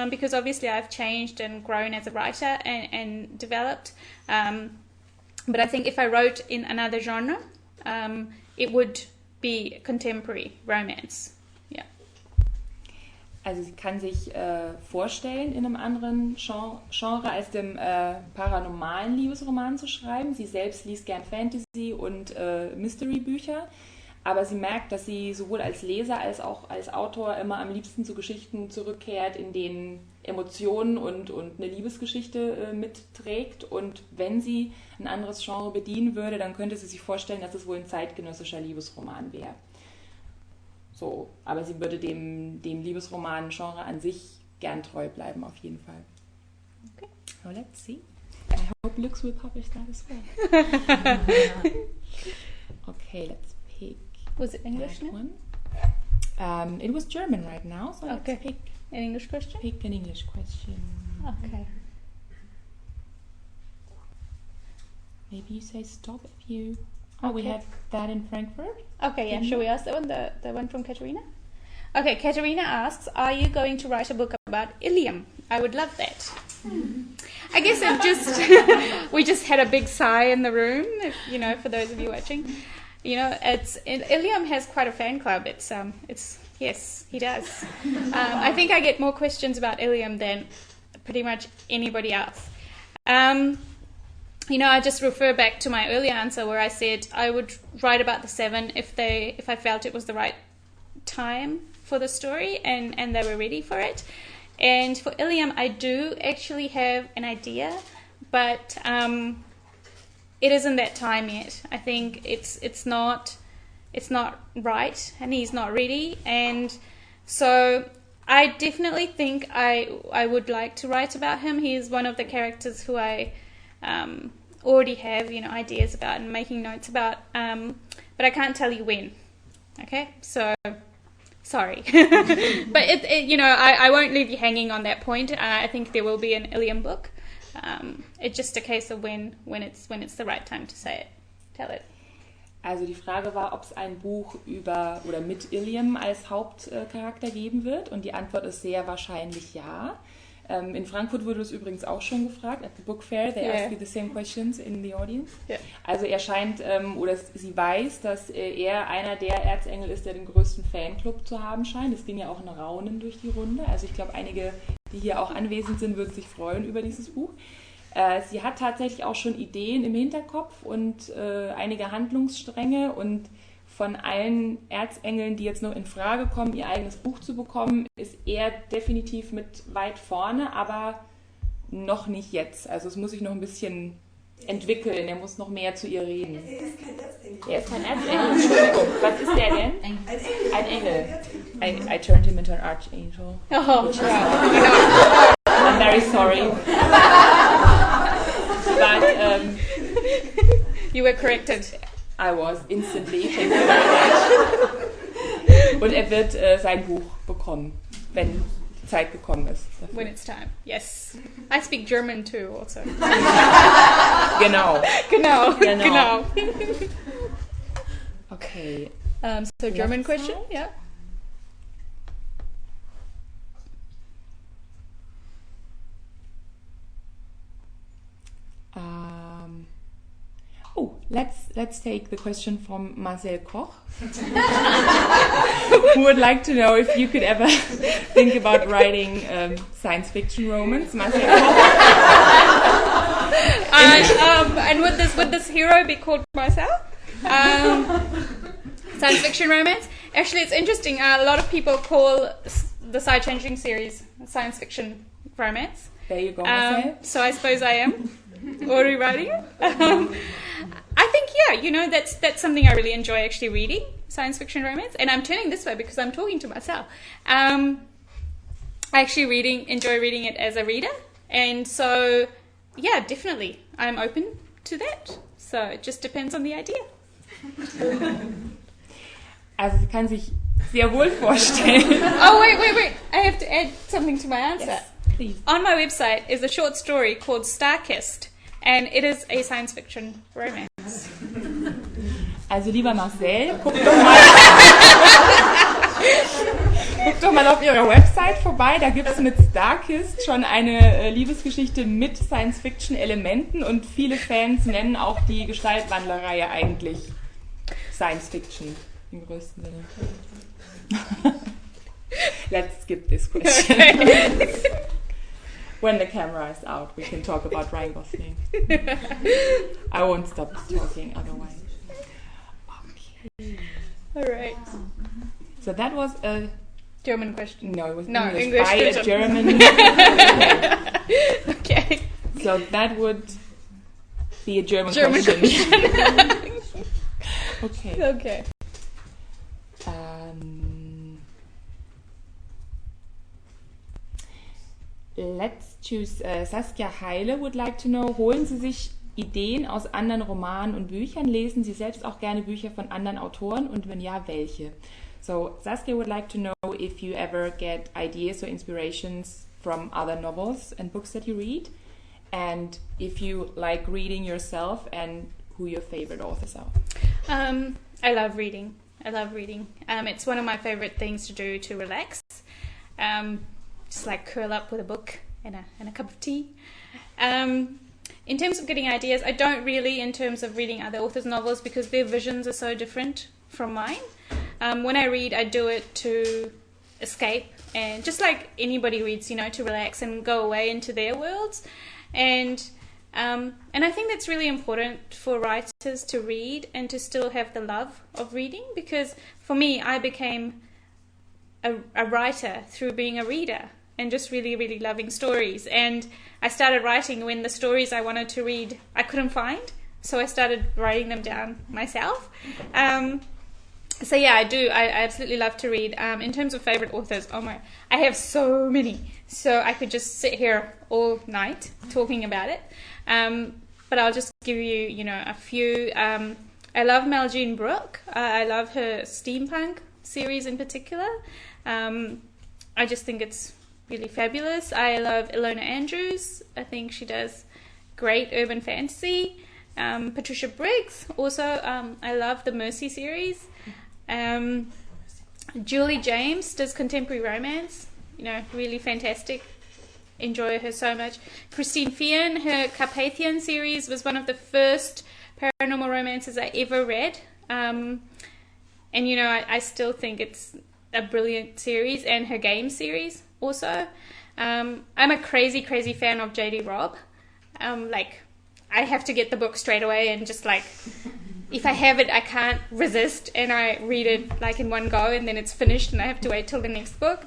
S1: because obviously I've changed and grown as a writer and developed. But I think if I wrote in another genre, it would be contemporary romance. Yeah.
S3: Also sie kann sich vorstellen, in einem anderen Genre als dem paranormalen Liebesroman zu schreiben. Sie selbst liest gern Fantasy und Mystery-Bücher, aber sie merkt, dass sie sowohl als Leser als auch als Autor immer am liebsten zu Geschichten zurückkehrt, in denen Emotionen und eine Liebesgeschichte mitträgt. Und wenn sie ein anderes Genre bedienen würde, dann könnte sie sich vorstellen, dass es wohl ein zeitgenössischer Liebesroman wäre. So, aber sie würde dem Liebesroman-Genre an sich gern treu bleiben, auf jeden Fall.
S1: Okay.
S3: So, let's see. I hope Lux will publish that as well. Okay, let's pick.
S1: Was it English
S3: that
S1: now?
S3: one. It was German right now, so
S1: Okay.
S3: let's pick
S1: An English question?
S3: an English question.
S1: Okay.
S3: Maybe you say stop if you... Oh, we
S1: Okay.
S3: have that in Frankfurt.
S1: Okay, yeah. Shall we ask that one? The one from Katerina? Okay, Katerina asks, are you going to write a book about Ilium? I would love that. I guess it just... we just had a big sigh in the room, for those of you watching. Ilium has quite a fan club. It's yes, he does. I think I get more questions about Ilium than pretty much anybody else. I just refer back to my earlier answer where I said I would write about the seven if I felt it was the right time for the story and they were ready for it. And for Ilium, I do actually have an idea, but it isn't that time yet. I think it's not right, and he's not ready. And so I definitely think I would like to write about him. He is one of the characters who I already have ideas about and making notes about, but I can't tell you when. Okay, so sorry, but I won't leave you hanging on that point. I think there will be an Ilium book. It's just a case of when it's the right time to tell it.
S3: Also die Frage war, ob es ein Buch über oder mit Ilium als Hauptcharakter geben wird, und die Antwort ist sehr wahrscheinlich ja. In Frankfurt wurde es übrigens auch schon gefragt, at the Book Fair, they asked you the same questions in the audience. Yeah. Also er scheint, oder sie weiß, dass er einer der Erzengel ist, der den größten Fanclub zu haben scheint. Es ging ja auch ein Raunen durch die Runde, also ich glaube, einige, die hier auch anwesend sind, würden sich freuen über dieses Buch. Sie hat tatsächlich auch schon Ideen im Hinterkopf und einige Handlungsstränge, und von allen Erzengeln, die jetzt noch in Frage kommen, ihr eigenes Buch zu bekommen, ist er definitiv mit weit vorne, aber noch nicht jetzt. Also es muss sich noch ein bisschen entwickeln, er muss noch mehr zu ihr reden.
S2: Er ist kein Erzengel.
S3: Er ist kein Erzengel, Entschuldigung. Was ist der denn? Ein Engel. I turned him into an archangel.
S1: Oh,
S3: I'm very sorry. But
S1: you were corrected.
S3: I was instantly. Thank you very much. Und er wird sein Buch bekommen, wenn die Zeit gekommen ist. Dafür.
S1: When it's time, yes. I speak German too, also.
S3: Genau.
S1: Genau.
S3: Okay.
S1: So German question, yeah.
S3: Let's take the question from Marcel Koch, who would like to know if you could ever think about writing science fiction romance. Marcel Koch.
S1: And would this hero be called Marcel? Science fiction romance? Actually, it's interesting. A lot of people call the Side-Changing series science fiction romance.
S3: There you go, Marcel.
S1: So I suppose I am already writing it. I think, that's something I really enjoy, actually reading science fiction romance. And I'm turning this way because I'm talking to myself. I actually enjoy reading it as a reader. And so, yeah, definitely, I'm open to that. So it just depends on the idea.
S3: Also sie kann sich sehr wohl vorstellen.
S1: Oh, wait. I have to add something to my answer.
S3: Yes, please.
S1: On my website is a short story called Star-Kissed. and it is a science fiction romance.
S3: Also lieber Marcel, guck doch mal auf ihrer Website vorbei, da gibt es mit Starkist schon eine Liebesgeschichte mit Science-Fiction-Elementen und viele Fans nennen auch die Gestaltwandler-Reihe eigentlich Science-Fiction im größten Sinne. Let's skip this question. Okay. When the camera is out, we can talk about Ryan Gosling. I won't stop talking otherwise. Okay.
S1: All right.
S3: So that was a
S1: German question.
S3: No, it was
S1: English
S3: by
S1: question.
S3: a German.
S1: Okay.
S3: So that would be a German question. Okay.
S1: Okay.
S3: Let's choose. Saskia Heile would like to know, holen Sie sich Ideen aus anderen Romanen und Büchern? Lesen Sie selbst auch gerne Bücher von anderen Autoren und wenn ja, welche? So Saskia would like to know if you ever get ideas or inspirations from other novels and books that you read, and if you like reading yourself and who your favorite authors are.
S1: I love reading. It's one of my favorite things to do to relax. Just like curl up with a book and a cup of tea. In terms of getting ideas, I don't really in terms of reading other authors' novels because their visions are so different from mine. When I read, I do it to escape and just like anybody reads, to relax and go away into their worlds. And I think that's really important for writers to read and to still have the love of reading because for me, I became a writer through being a reader and just really, really loving stories. And I started writing when the stories I wanted to read I couldn't find, so I started writing them down myself. So yeah, I do. I absolutely love to read. In terms of favorite authors, I have so many. So I could just sit here all night talking about it. But I'll just give you, a few. I love Mel Jean Brooke. I love her steampunk series in particular. I just think it's really fabulous. I love Ilona Andrews. I think she does great urban fantasy. Patricia Briggs. Also, I love the Mercy series. Julie James does contemporary romance. Really fantastic. Enjoy her so much. Christine Feehan, her Carpathian series was one of the first paranormal romances I ever read. And I still think it's a brilliant series, and her game series also. I'm a crazy fan of J.D. Robb. I have to get the book straight away and just if I have it, I can't resist, and I read it in one go, and then it's finished, and I have to wait till the next book.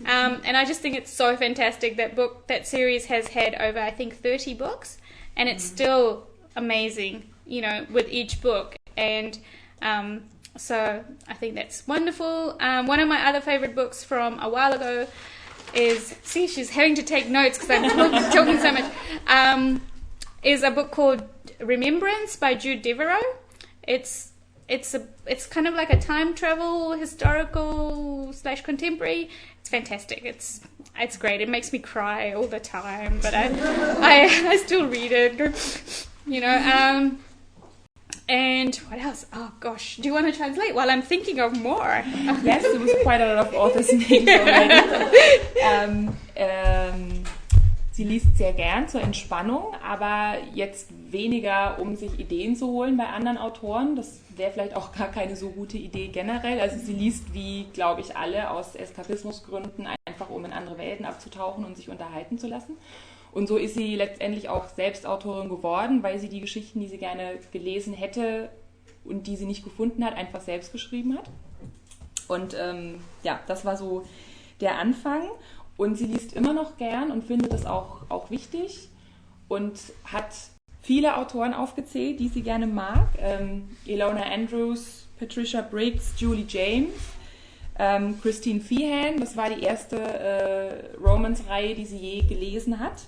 S1: And I just think it's so fantastic. That series has had over, I think, 30 books, and it's still amazing, with each book. And so I think that's wonderful. One of my other favorite books from a while ago is, she's having to take notes because I'm talking so much, is a book called Remembrance by Jude Devereux. It's kind of like a time travel, historical / contemporary. It's fantastic. It's great. It makes me cry all the time, but I still read it. And what else? Oh gosh, do you want to translate while I'm thinking of more?
S3: Yes, there was quite a lot of authors' names already. Sie liest sehr gern zur Entspannung, aber jetzt weniger, um sich Ideen zu holen bei anderen Autoren. Das wäre vielleicht auch gar keine so gute Idee generell. Also sie liest, wie, glaube ich, alle aus Eskapismusgründen, einfach um in andere Welten abzutauchen und sich unterhalten zu lassen. Und so ist sie letztendlich auch selbst Autorin geworden, weil sie die Geschichten, die sie gerne gelesen hätte und die sie nicht gefunden hat, einfach selbst geschrieben hat. Und das war so der Anfang. Und sie liest immer noch gern und findet das auch wichtig und hat viele Autoren aufgezählt, die sie gerne mag. Ilona Andrews, Patricia Briggs, Julie James, Christine Feehan, das war die erste Romance-Reihe, die sie je gelesen hat.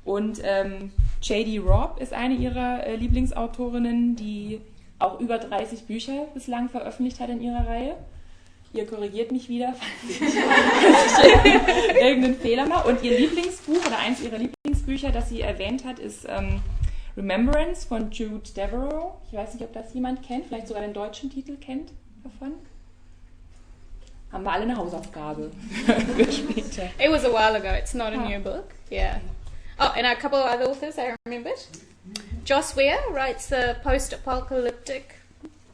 S3: Und J.D. Robb ist eine ihrer Lieblingsautorinnen, die auch über 30 Bücher bislang veröffentlicht hat in ihrer Reihe. Ihr korrigiert mich wieder, falls ich irgendeinen Fehler mache. Und ihr Lieblingsbuch oder eins ihrer Lieblingsbücher, das sie erwähnt hat, ist Remembrance von Jude Deveraux. Ich weiß nicht, ob das jemand kennt, vielleicht sogar den deutschen Titel kennt davon. Haben wir alle eine Hausaufgabe für später.
S1: It was a while ago. It's not a new book. Yeah. Oh, and a couple of other authors I remembered. Joss Ware writes a post-apocalyptic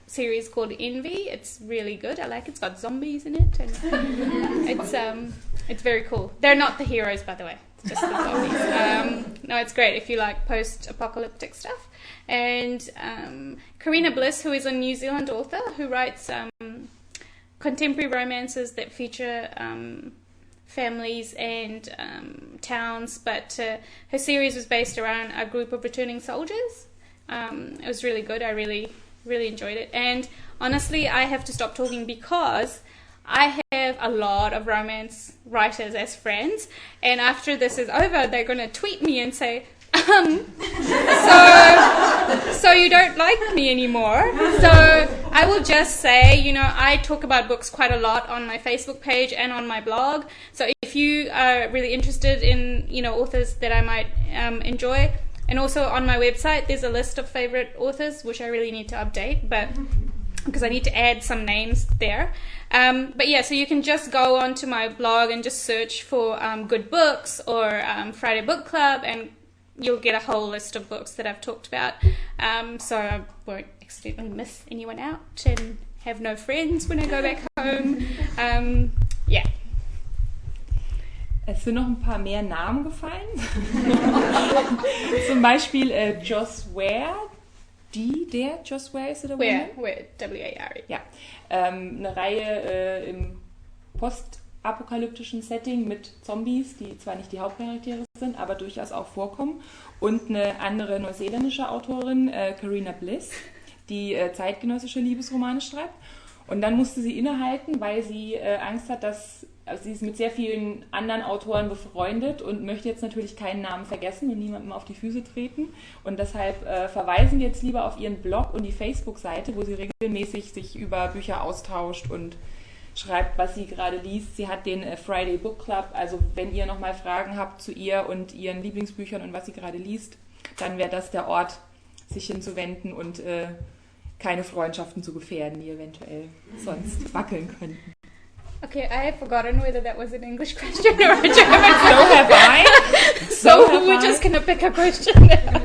S1: series called Envy. It's really good. I like it. It's got zombies in it, and it's very cool. They're not the heroes, by the way. It's just the zombies. No, it's great if you like post-apocalyptic stuff. And Karina Bliss, who is a New Zealand author who writes contemporary romances that feature families and towns, but her series was based around a group of returning soldiers. It was really good. I really enjoyed it. And honestly, I have to stop talking because I have a lot of romance writers as friends, and after this is over, they're going to tweet me and say, so you don't like me anymore. So I will just say, I talk about books quite a lot on my Facebook page and on my blog. So if you are really interested in, authors that I might enjoy, and also on my website, there's a list of favorite authors, which I really need to update, but because I need to add some names there. But yeah, so you can just go onto my blog and just search for good books or Friday Book Club, and you'll get a whole list of books that I've talked about. So I won't accidentally miss anyone out and have no friends when I go back home. Yeah.
S3: Es sind noch ein paar mehr Namen gefallen. Zum Beispiel Joss Ware. Joss Ware, ist it a woman?
S1: Ware, W-A-R-E.
S3: Ja. Eine Reihe im postapokalyptischen Setting mit Zombies, die zwar nicht die Hauptcharaktere sind, aber durchaus auch vorkommen. Und eine andere neuseeländische Autorin, Karina Bliss, die zeitgenössische Liebesromane schreibt. Und dann musste sie innehalten, weil sie Angst hat, dass sie ist mit sehr vielen anderen Autoren befreundet und möchte jetzt natürlich keinen Namen vergessen und niemandem auf die Füße treten. Und deshalb verweisen wir jetzt lieber auf ihren Blog und die Facebook-Seite, wo sie regelmäßig sich über Bücher austauscht und schreibt, was sie gerade liest. Sie hat den Friday Book Club, also wenn ihr nochmal Fragen habt zu ihr und ihren Lieblingsbüchern und was sie gerade liest, dann wäre das der Ort, sich hinzuwenden und keine Freundschaften zu gefährden, die eventuell sonst wackeln könnten.
S1: Okay, I have forgotten whether that was an English question or a German question.
S3: So have I.
S1: So we're just going to pick a question now.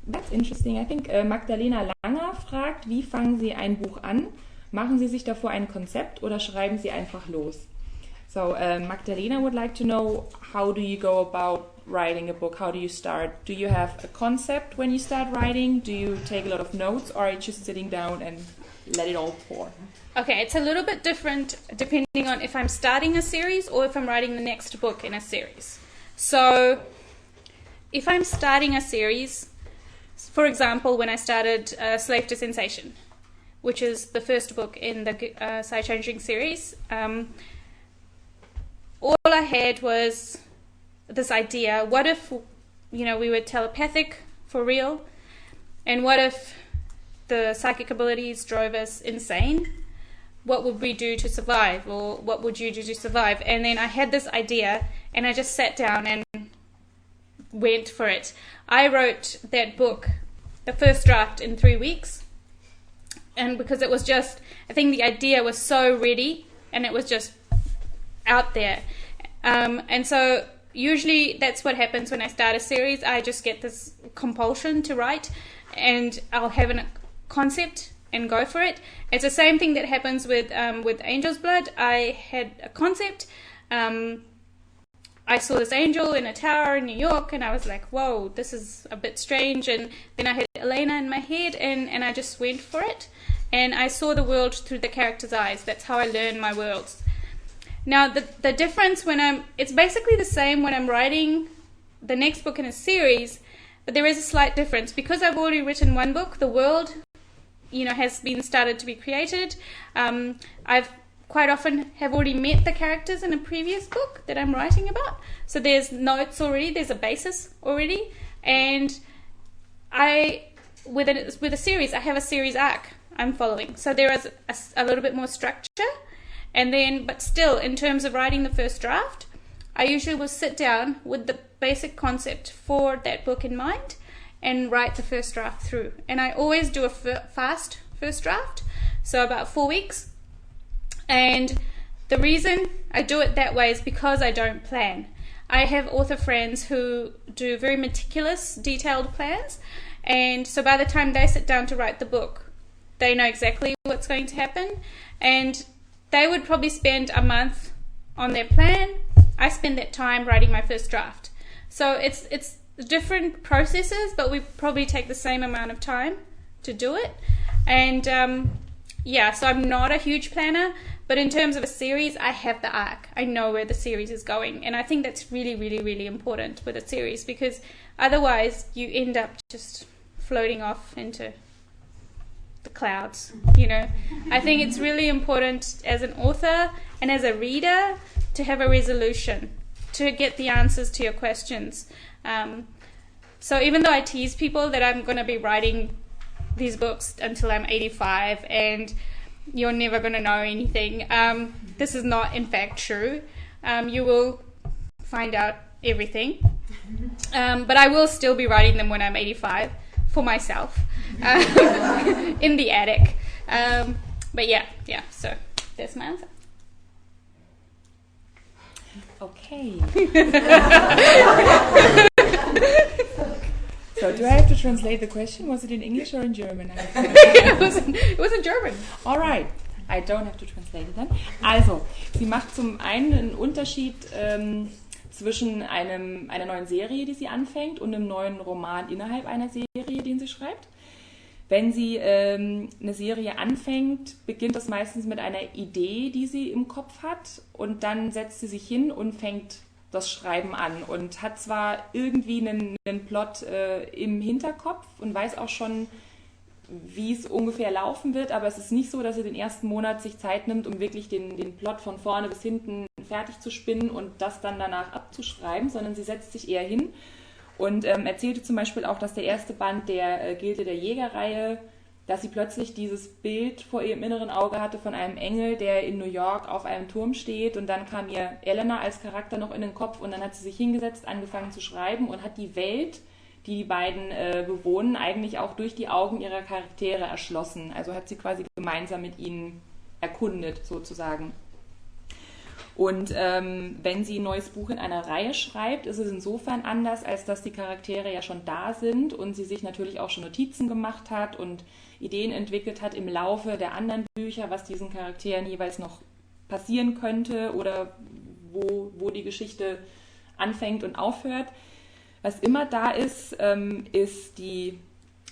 S3: That's interesting. I think Magdalena Langer fragt, wie fangen Sie ein Buch an? Machen Sie sich davor ein Konzept oder schreiben Sie einfach los? So Magdalena would like to know, how do you go about writing a book? How do you start? Do you have a concept when you start writing? Do you take a lot of notes, or are you just sitting down and let it all pour?
S1: Okay, it's a little bit different depending on if I'm starting a series or if I'm writing the next book in a series. So if I'm starting a series, for example, when I started Slave to Sensation, which is the first book in the Side-Changing series, all I had was this idea, what if, we were telepathic for real? And what if the psychic abilities drove us insane? What would we do to survive? Or what would you do to survive? And then I had this idea, and I just sat down and went for it. I wrote that book, the first draft, in 3 weeks. And because it was just, I think the idea was so ready, and it was just out there. And so usually that's what happens when I start a series. I just get this compulsion to write, and I'll have a concept and go for it. It's the same thing that happens with Angel's Blood. I had a concept. I saw this angel in a tower in New York, and I was like, whoa, this is a bit strange. And then I had Elena in my head, and I just went for it. And I saw the world through the character's eyes. That's how I learn my worlds. Now, the difference it's basically the same when I'm writing the next book in a series, but there is a slight difference. Because I've already written one book, the world, has been started to be created. I've quite often have already met the characters in a previous book that I'm writing about. So there's notes already, there's a basis already. And with a series, I have a series arc I'm following. So there is a little bit more structure. And then, but still, in terms of writing the first draft, I usually will sit down with the basic concept for that book in mind and write the first draft through. And I always do a fast first draft, so about 4 weeks. And the reason I do it that way is because I don't plan. I have author friends who do very meticulous, detailed plans, and so by the time they sit down to write the book, they know exactly what's going to happen, and they would probably spend a month on their plan. I spend that time writing my first draft. So it's different processes, but we probably take the same amount of time to do it. And so I'm not a huge planner, but in terms of a series, I have the arc. I know where the series is going, and I think that's really, really, really important with a series, because otherwise you end up just floating off into the clouds, you know. I think it's really important as an author and as a reader to have a resolution, to get the answers to your questions. So even though I tease people that I'm going to be writing these books until I'm 85 and you're never going to know anything, this is not in fact true. You will find out everything, but I will still be writing them when I'm 85 for myself in the attic. But yeah, so that's my answer.
S3: Okay. So do I have to translate the question? Was it in English or in German?
S1: It was in German.
S3: All right. I don't have to translate it then. Also, sie macht zum einen einen Unterschied zwischen einer neuen Serie, die sie anfängt, und einem neuen Roman innerhalb einer Serie, den sie schreibt. Wenn sie eine Serie anfängt, beginnt das meistens mit einer Idee, die sie im Kopf hat, und dann setzt sie sich hin und fängt das Schreiben an und hat zwar irgendwie einen Plot im Hinterkopf und weiß auch schon, wie es ungefähr laufen wird, aber es ist nicht so, dass sie den ersten Monat sich Zeit nimmt, um wirklich den Plot von vorne bis hinten fertig zu spinnen und das dann danach abzuschreiben, sondern sie setzt sich eher hin und erzählte zum Beispiel auch, dass der erste Band der Gilde der Jäger-Reihe, dass sie plötzlich dieses Bild vor ihrem inneren Auge hatte von einem Engel, der in New York auf einem Turm steht, und dann kam ihr Elena als Charakter noch in den Kopf und dann hat sie sich hingesetzt, angefangen zu schreiben und hat die Welt, die die beiden bewohnen, eigentlich auch durch die Augen ihrer Charaktere erschlossen. Also hat sie quasi gemeinsam mit ihnen erkundet, sozusagen. Und wenn sie ein neues Buch in einer Reihe schreibt, ist es insofern anders, als dass die Charaktere ja schon da sind und sie sich natürlich auch schon Notizen gemacht hat und Ideen entwickelt hat im Laufe der anderen Bücher, was diesen Charakteren jeweils noch passieren könnte oder wo die Geschichte anfängt und aufhört. Was immer da ist, ist die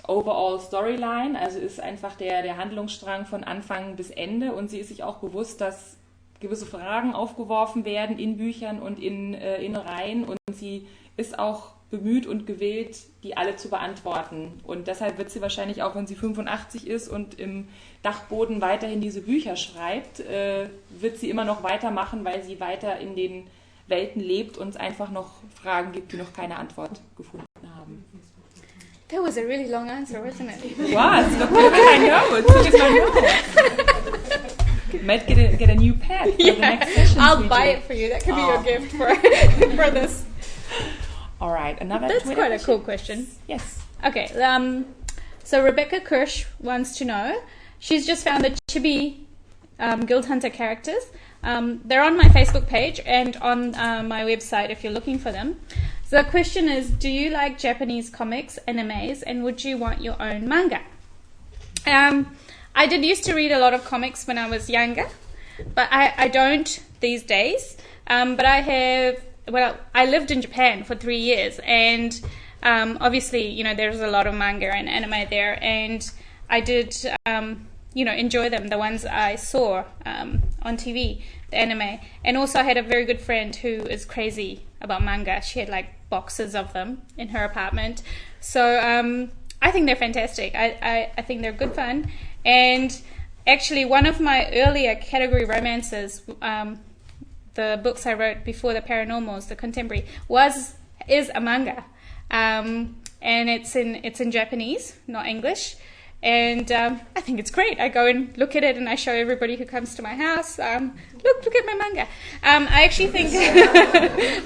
S3: Overall Storyline, also ist einfach der Handlungsstrang von Anfang bis Ende, und sie ist sich auch bewusst, dass gewisse Fragen aufgeworfen werden in Büchern und in Reihen, und sie ist auch bemüht und gewillt, die alle zu beantworten. Und deshalb wird sie wahrscheinlich auch, wenn sie 85 ist und im Dachboden weiterhin diese Bücher schreibt, wird sie immer noch weitermachen, weil sie weiter in den Welten lebt und es einfach noch Fragen gibt, die noch keine Antwort gefunden haben.
S1: That was a really long answer, wasn't it?
S3: Was? Look at my notes. Look at my notes. You might get a new pad for the next session.
S1: I'll buy it for you. That could be your gift for this.
S3: All right, another.
S1: That's
S3: Twitter
S1: quite a cool question.
S3: Yes.
S1: Okay. So Rebecca Kirsch wants to know. She's just found the Chibi Guild Hunter characters. They're on my Facebook page and on my website if you're looking for them. So the question is, do you like Japanese comics, animes, and would you want your own manga? I did used to read a lot of comics when I was younger, but I don't these days. But I lived in Japan for 3 years, and obviously, you know, there's a lot of manga and anime there, and I did, enjoy them, the ones I saw on TV, the anime. And also I had a very good friend who is crazy about manga. She had like boxes of them in her apartment. So I think they're fantastic. I think they're good fun. And actually one of my earlier category romances, the books I wrote before the paranormals, the contemporary, is a manga. And it's in Japanese, not English. And I think it's great. I go and look at it and I show everybody who comes to my house, look at my manga. I actually think,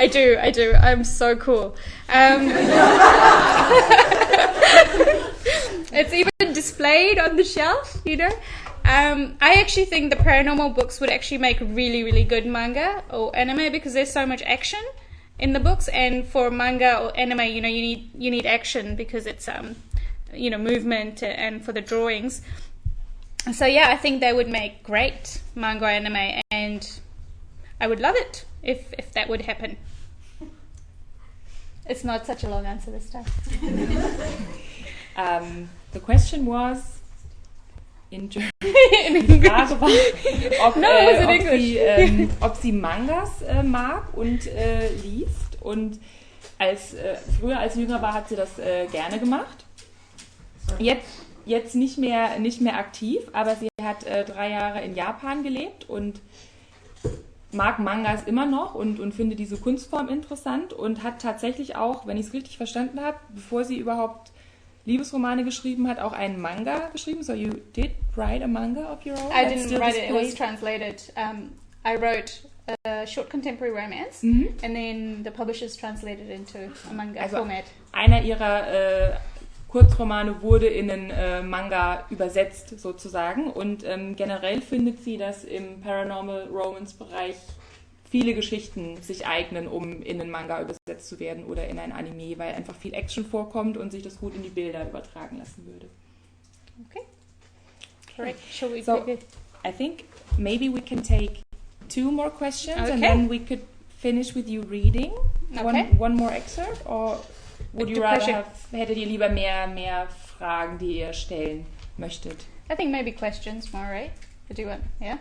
S1: I do. I'm so cool. It's even displayed on the shelf, you know. I actually think the paranormal books would actually make really, really good manga or anime because there's so much action in the books. And for manga or anime, you know, you need action because it's you know, movement and for the drawings. So yeah, I think they would make great manga anime, and I would love it if that would happen. It's not such a long answer this time.
S3: The question was in German.
S1: In English.
S3: Frage war, ob sie Mangas mag und liest. Und früher als jünger war, hat sie das gerne gemacht. Jetzt nicht mehr aktiv, aber sie hat 3 Jahre in Japan gelebt und mag Mangas immer noch und finde diese Kunstform interessant und hat tatsächlich auch, wenn ich es richtig verstanden habe, bevor sie überhaupt Liebesromane geschrieben hat, auch einen Manga geschrieben. So you did write a manga of your own?
S1: I didn't write it. It was translated. I wrote a short contemporary romance, and then the publishers translated into a manga format.
S3: Einer ihrer Kurzromane wurde in einen Manga übersetzt sozusagen und generell findet sie, dass im Paranormal Romance Bereich viele Geschichten sich eignen, um in einen Manga übersetzt zu werden oder in ein Anime, weil einfach viel Action vorkommt und sich das gut in die Bilder übertragen lassen würde.
S1: Okay. Correct. Shall we
S3: I think maybe we can take 2 more questions and then we could finish with you reading one more excerpt, or would you rather hättet ihr lieber mehr Fragen, die ihr stellen möchtet?
S1: I think maybe questions more, right? Do you want, yeah?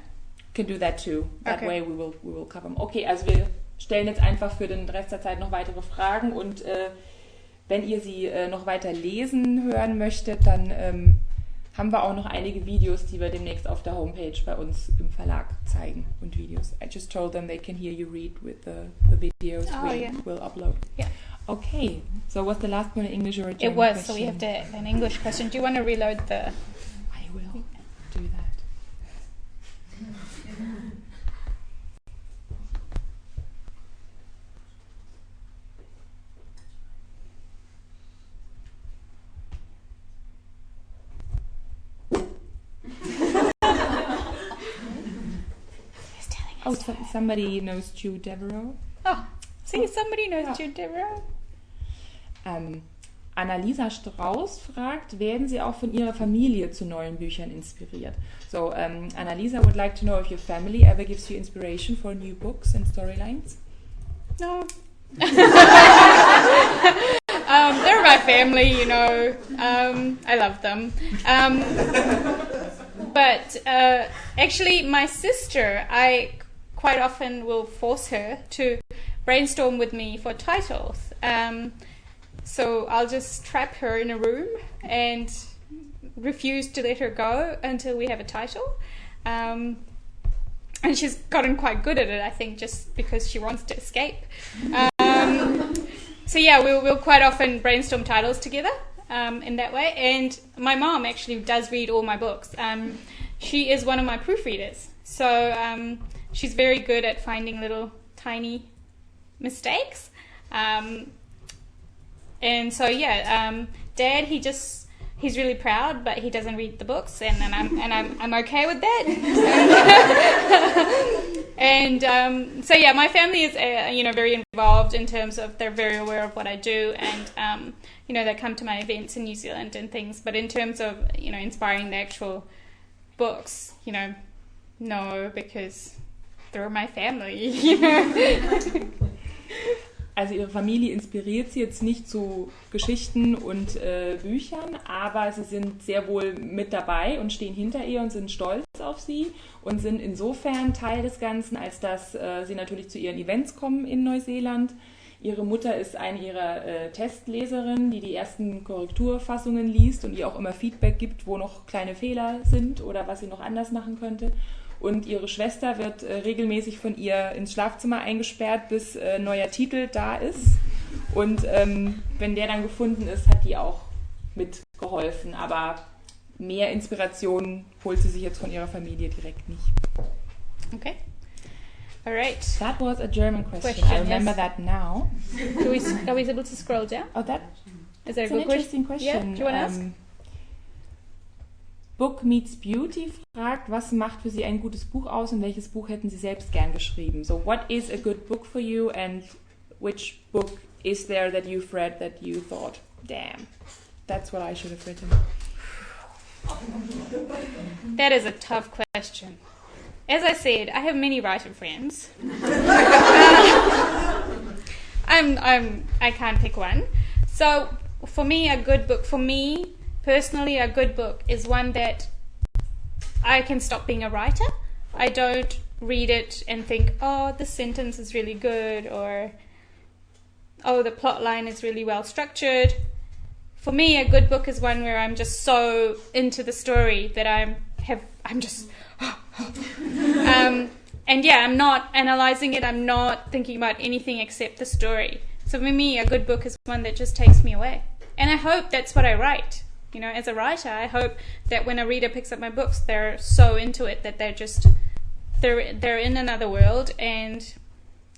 S3: Can do that too. That way we will cover them. Okay, also wir stellen jetzt einfach für den Rest der Zeit noch weitere Fragen und wenn ihr sie noch weiter lesen hören möchtet, dann haben wir auch noch einige Videos, die wir demnächst auf der Homepage bei uns im Verlag zeigen und Videos. I just told them they can hear you read with the videos we'll upload.
S1: Yeah.
S3: Okay, so was the last one in English or a German
S1: It was,
S3: question?
S1: so we have an English question. Do you want to reload the...
S3: I will do that. Oh, somebody knows Jude Devereaux.
S1: Oh, see, somebody knows Jude Devereaux.
S3: Annalisa Strauß fragt, werden Sie auch von Ihrer Familie zu neuen Büchern inspiriert? So, Annalisa would like to know if your family ever gives you inspiration for new books and storylines?
S1: No. They're my family, you know. I love them. But actually, my sister, I quite often will force her to brainstorm with me for titles. So I'll just trap her in a room and refuse to let her go until we have a title. And she's gotten quite good at it, I think, just because she wants to escape. So yeah, we'll quite often brainstorm titles together in that way. And my mom actually does read all my books. She is one of my proofreaders. So she's very good at finding little tiny mistakes. And so yeah, Dad, he's really proud, but he doesn't read the books, and I'm okay with that. And so yeah, my family is very involved in terms of they're very aware of what I do, and they come to my events in New Zealand and things. But in terms of inspiring the actual books, no, because they're my family.
S3: Also ihre Familie inspiriert sie jetzt nicht zu Geschichten und Büchern, aber sie sind sehr wohl mit dabei und stehen hinter ihr und sind stolz auf sie und sind insofern Teil des Ganzen, als dass sie natürlich zu ihren Events kommen in Neuseeland. Ihre Mutter ist eine ihrer Testleserinnen, die ersten Korrekturfassungen liest und ihr auch immer Feedback gibt, wo noch kleine Fehler sind oder was sie noch anders machen könnte. Und ihre Schwester wird regelmäßig von ihr ins Schlafzimmer eingesperrt, bis neuer Titel da ist. Und wenn der dann gefunden ist, hat die auch mitgeholfen. Aber mehr Inspiration holt sie sich jetzt von ihrer Familie direkt nicht.
S1: Okay. All right.
S3: That was a German question. I remember that now.
S1: Are we able to scroll down?
S3: Oh, that
S1: Is that
S3: is
S1: a
S3: an
S1: good
S3: interesting question.
S1: Yeah, do you want to ask?
S3: Book Meets Beauty fragt, was macht für Sie ein gutes Buch aus und welches Buch hätten Sie selbst gern geschrieben? So, what is a good book for you and which book is there that you've read that you thought, damn, that's what I should have written?
S1: That is a tough question. As I said, I have many writer friends. I can't pick one. So for me, a good book, for me personally, a good book is one that I can stop being a writer. I don't read it and think, oh, this sentence is really good, or oh, the plot line is really well structured. For me, a good book is one where I'm just so into the story that I'm just and yeah, I'm not analyzing it, I'm not thinking about anything except the story. So for me, a good book is one that just takes me away. And I hope that's what I write. You know, as a writer, I hope that when a reader picks up my books, they're so into it that they're in another world, and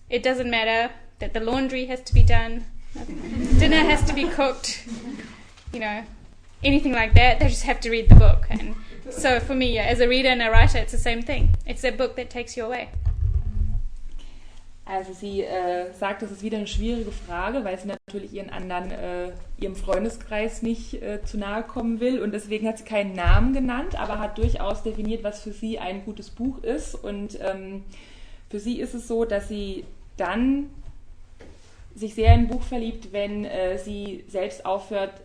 S1: it doesn't matter that the laundry has to be done, dinner has to be cooked, you know, anything like that. They just have to read the book. And so for me, as a reader and a writer, it's the same thing. It's a book that takes you away.
S3: Also sie sagt, das ist wieder eine schwierige Frage, weil sie natürlich ihrem Freundeskreis nicht zu nahe kommen will, und deswegen hat sie keinen Namen genannt, aber hat durchaus definiert, was für sie ein gutes Buch ist. Und für sie ist es so, dass sie dann sich sehr in ein Buch verliebt, wenn sie selbst aufhört,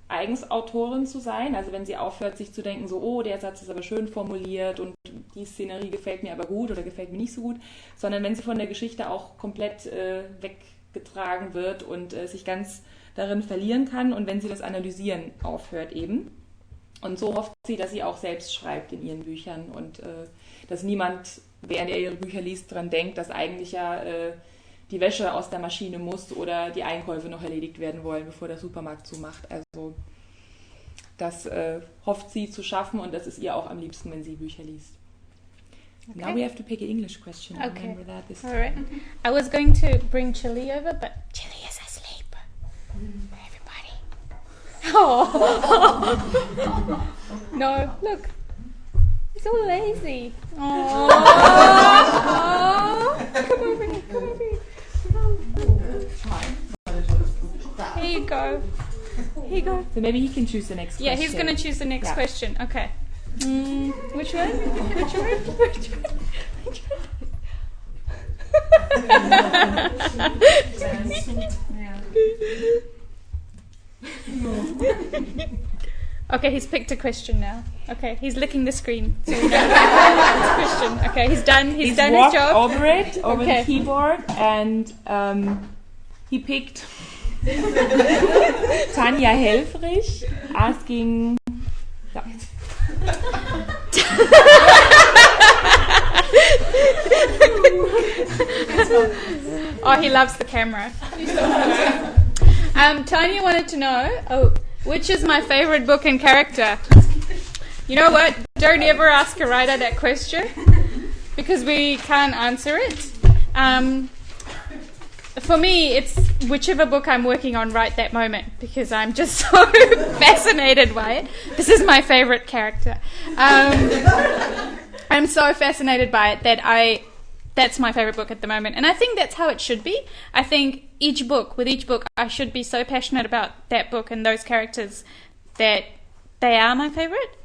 S3: eigens Autorin zu sein, also wenn sie aufhört, sich zu denken, so, oh, der Satz ist aber schön formuliert und die Szenerie gefällt mir aber gut oder gefällt mir nicht so gut, sondern wenn sie von der Geschichte auch komplett weggetragen wird und sich ganz darin verlieren kann, und wenn sie das Analysieren aufhört eben. Und so hofft sie, dass sie auch selbst schreibt in ihren Büchern und dass niemand, während er ihre Bücher liest, daran denkt, dass eigentlich ja die Wäsche aus der Maschine muss oder die Einkäufe noch erledigt werden wollen, bevor der Supermarkt zumacht. Also das hofft sie zu schaffen, und das ist ihr auch am liebsten, wenn sie Bücher liest. Okay. Now we have to pick an English question.
S1: Okay.
S3: Remember that this
S1: All right. I was going to bring Chili over, but Chili is asleep. Everybody. Oh. No, look. He's all lazy. Oh. Come over here. Come over here. Here you go. Here you go.
S3: So maybe he can choose the next question.
S1: Yeah, he's going to choose the next question. Okay. Which one? Which one? Which one? Which one? Okay, he's picked a question now. Okay, he's licking the screen. So we know it's a question. Okay, he's done. He's done his job.
S3: Over it, over the keyboard, and he picked Tanja Helfrich asking. No.
S1: Oh, he loves the camera. Tanya wanted to know, which is my favorite book and character? You know what? Don't ever ask a writer that question, because we can't answer it. For me, it's whichever book I'm working on right that moment, because I'm just so fascinated by it. This is my favorite character. I'm so fascinated by it that that's my favorite book at the moment. And I think that's how it should be. I think with each book, I should be so passionate about that book and those characters that they are my favorite,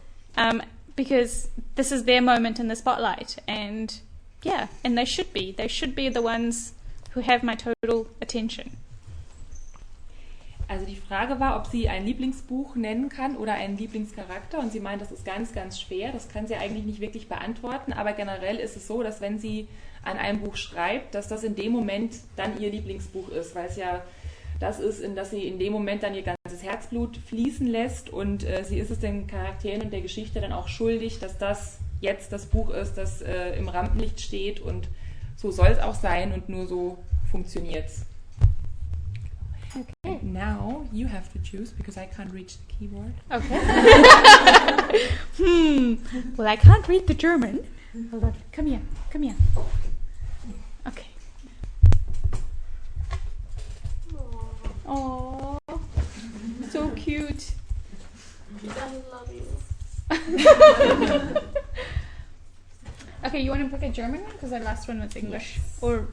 S1: because this is their moment in the spotlight. And yeah, and they should be. They should be the ones who have my total attention.
S3: Also die Frage war, ob sie ein Lieblingsbuch nennen kann oder einen Lieblingscharakter, und sie meint, das ist ganz, ganz schwer. Das kann sie eigentlich nicht wirklich beantworten, aber generell ist es so, dass wenn sie an einem Buch schreibt, dass das in dem Moment dann ihr Lieblingsbuch ist, weil es ja das ist, in das sie in dem Moment dann ihr ganzes Herzblut fließen lässt, und sie ist es den Charakteren und der Geschichte dann auch schuldig, dass das jetzt das Buch ist, das im Rampenlicht steht, und so soll es auch sein und nur so funktioniert es.
S1: Okay.
S3: now you have to choose because I can't reach the keyboard.
S1: Okay. Well, I can't read the German. Hold on. Come here. Okay. Oh, so cute.
S2: I love you.
S1: Okay, you want to pick a German one? Because our last one was English. Yes. Or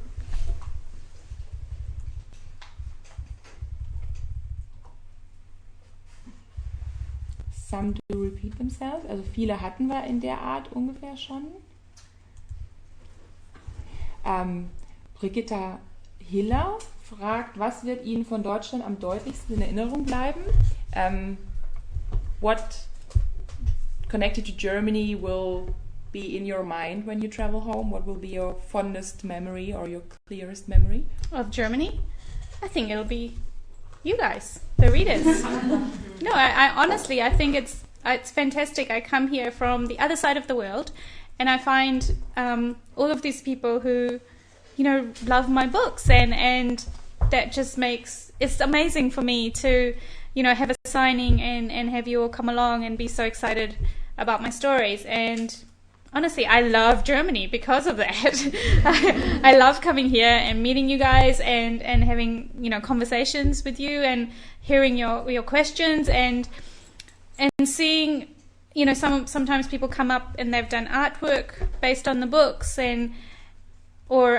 S3: some do repeat themselves. Also viele hatten wir in der Art ungefähr schon. Brigitta Hiller fragt, was wird Ihnen von Deutschland am deutlichsten in Erinnerung bleiben? What connected to Germany will be in your mind when you travel home? What will be your fondest memory or your clearest memory?
S1: Of Germany? I think it'll be you guys, the readers. No, I honestly, I think it's fantastic. I come here from the other side of the world, and I find all of these people who, love my books, and that just makes it's amazing for me to, have a signing and have you all come along and be so excited about my stories. And honestly, I love Germany because of that. I love coming here and meeting you guys and having, conversations with you and hearing your questions and seeing, sometimes people come up and they've done artwork based on the books or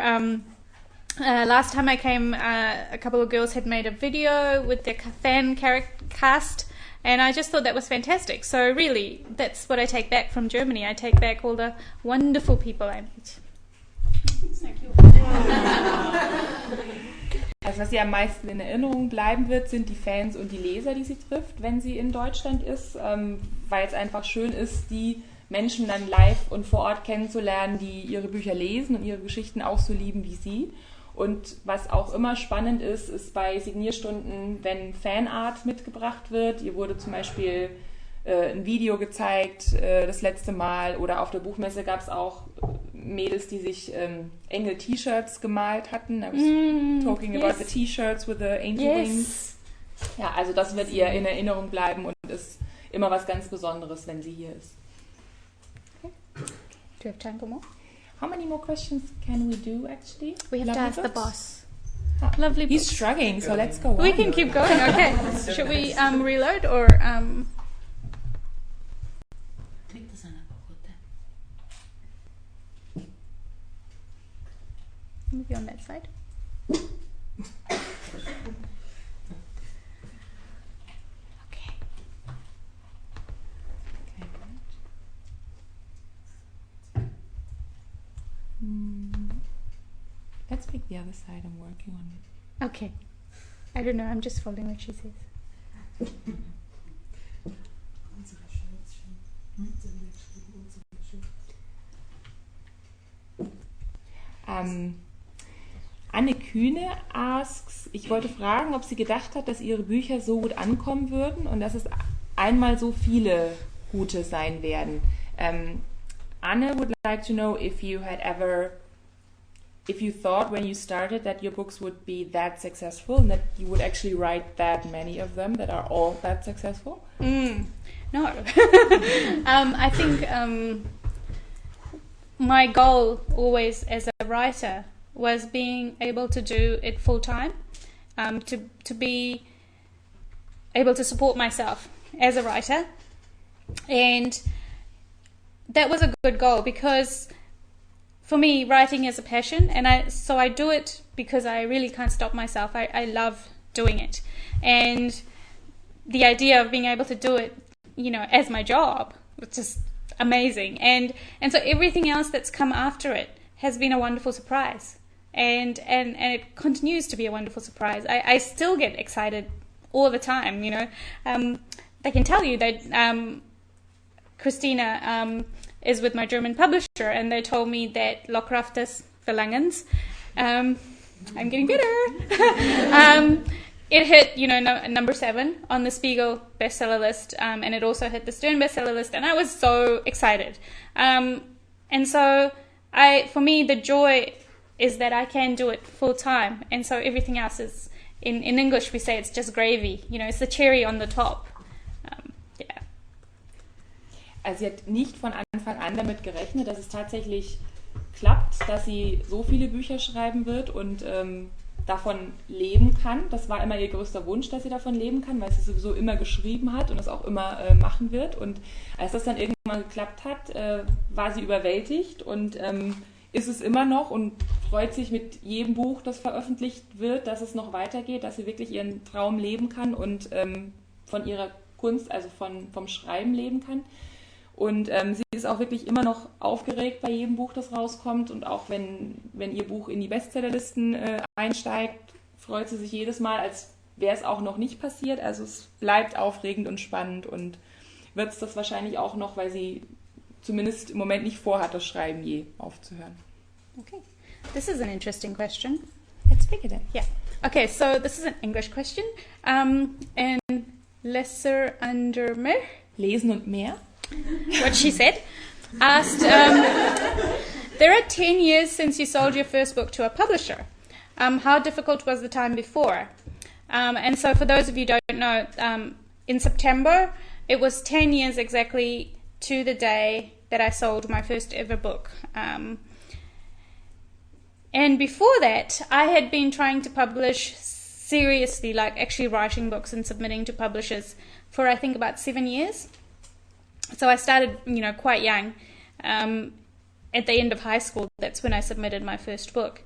S1: last time I came, a couple of girls had made a video with their fan cast. And I just thought that was fantastic. So really, that's what I take back from Germany. I take back all the wonderful people I meet. Thank you.
S3: Also was ihr am meisten in Erinnerung bleiben wird, sind die Fans und die Leser, die sie trifft, wenn sie in Deutschland ist, weil es einfach schön ist, die Menschen dann live und vor Ort kennenzulernen, die ihre Bücher lesen und ihre Geschichten auch so lieben wie sie. Und was auch immer spannend ist bei Signierstunden, wenn Fanart mitgebracht wird. Ihr wurde zum Beispiel ein Video gezeigt das letzte Mal, oder auf der Buchmesse gab es auch Mädels, die sich Engel-T-Shirts gemalt hatten. I was talking about the T-Shirts with the angel wings. Ja, also das wird ihr in Erinnerung bleiben und ist immer was ganz Besonderes, wenn sie hier ist. Okay.
S1: Do you have time for more?
S3: How many more questions can we do, actually?
S1: We have
S3: Lovely
S1: to ask
S3: books?
S1: the boss.
S3: Ah,
S1: Lovely
S3: He's
S1: books.
S3: struggling, so let's go on.
S1: We can keep going, okay. Should we reload or... Maybe on that side. Okay.
S3: Let's pick the other side. I'm working on it.
S1: Okay. I don't know, I'm just following what she says.
S3: Anne Kühne asks, ich wollte fragen, ob sie gedacht hat, dass ihre Bücher so gut ankommen würden und dass es einmal so viele gute sein werden. Anne would like to know if you thought when you started that your books would be that successful and that you would actually write that many of them that are all that successful?
S1: No. I think my goal always as a writer was being able to do it full time, to be able to support myself as a writer. And that was a good goal because for me, writing is a passion, and I do it because I really can't stop myself. I love doing it. And the idea of being able to do it, as my job was just amazing. And so everything else that's come after it has been a wonderful surprise. And it continues to be a wonderful surprise. I still get excited all the time, I can tell you that Christina is with my German publisher, and they told me that Lockruf des Verlangens, I'm getting better, it hit, number 7 on the Spiegel bestseller list, and it also hit the Stern bestseller list, and I was so excited. And so for me, the joy is that I can do it full time, and so everything else is in English we say it's just gravy, it's the cherry on the top. Yeah.
S3: Also sie hat nicht von Anfang an damit gerechnet, dass es tatsächlich klappt, dass sie so viele Bücher schreiben wird und davon leben kann. Das war immer ihr größter Wunsch, dass sie davon leben kann, weil sie sowieso immer geschrieben hat und es auch immer machen wird. Und als das dann irgendwann geklappt hat, war sie überwältigt und ist es immer noch und freut sich mit jedem Buch, das veröffentlicht wird, dass es noch weitergeht, dass sie wirklich ihren Traum leben kann und von ihrer Kunst, also vom Schreiben leben kann. Und sie ist auch wirklich immer noch aufgeregt bei jedem Buch, das rauskommt. Und auch wenn ihr Buch in die Bestsellerlisten einsteigt, freut sie sich jedes Mal, als wäre es auch noch nicht passiert. Also es bleibt aufregend und spannend und wird es das wahrscheinlich auch noch, weil sie zumindest im Moment nicht vorhat, das Schreiben je aufzuhören.
S1: Okay. This is an interesting question.
S3: Let's pick it then.
S1: Yeah. Okay, so this is an English question. And lesser under mehr,
S3: Lesen und mehr.
S1: what she said, asked, there are 10 years since you sold your first book to a publisher. How difficult was the time before? And so for those of you who don't know, in September, it was 10 years exactly to the day that I sold my first ever book. And before that, I had been trying to publish seriously, like actually writing books and submitting to publishers for I think about 7 years. So I started, quite young. At the end of high school, that's when I submitted my first book.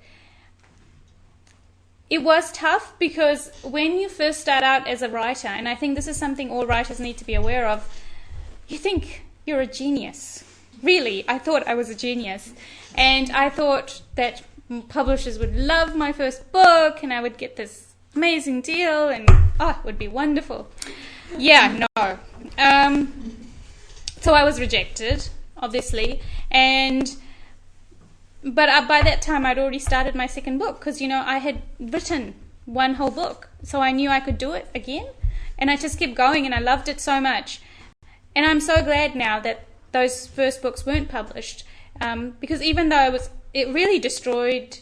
S1: It was tough because when you first start out as a writer, and I think this is something all writers need to be aware of, you think you're a genius. Really, I thought I was a genius. And I thought that publishers would love my first book and I would get this amazing deal and, it would be wonderful. Yeah, no. So I was rejected, obviously, but by that time I'd already started my second book because, I had written one whole book, so I knew I could do it again, and I just kept going, and I loved it so much. And I'm so glad now that those first books weren't published, because even though it really destroyed,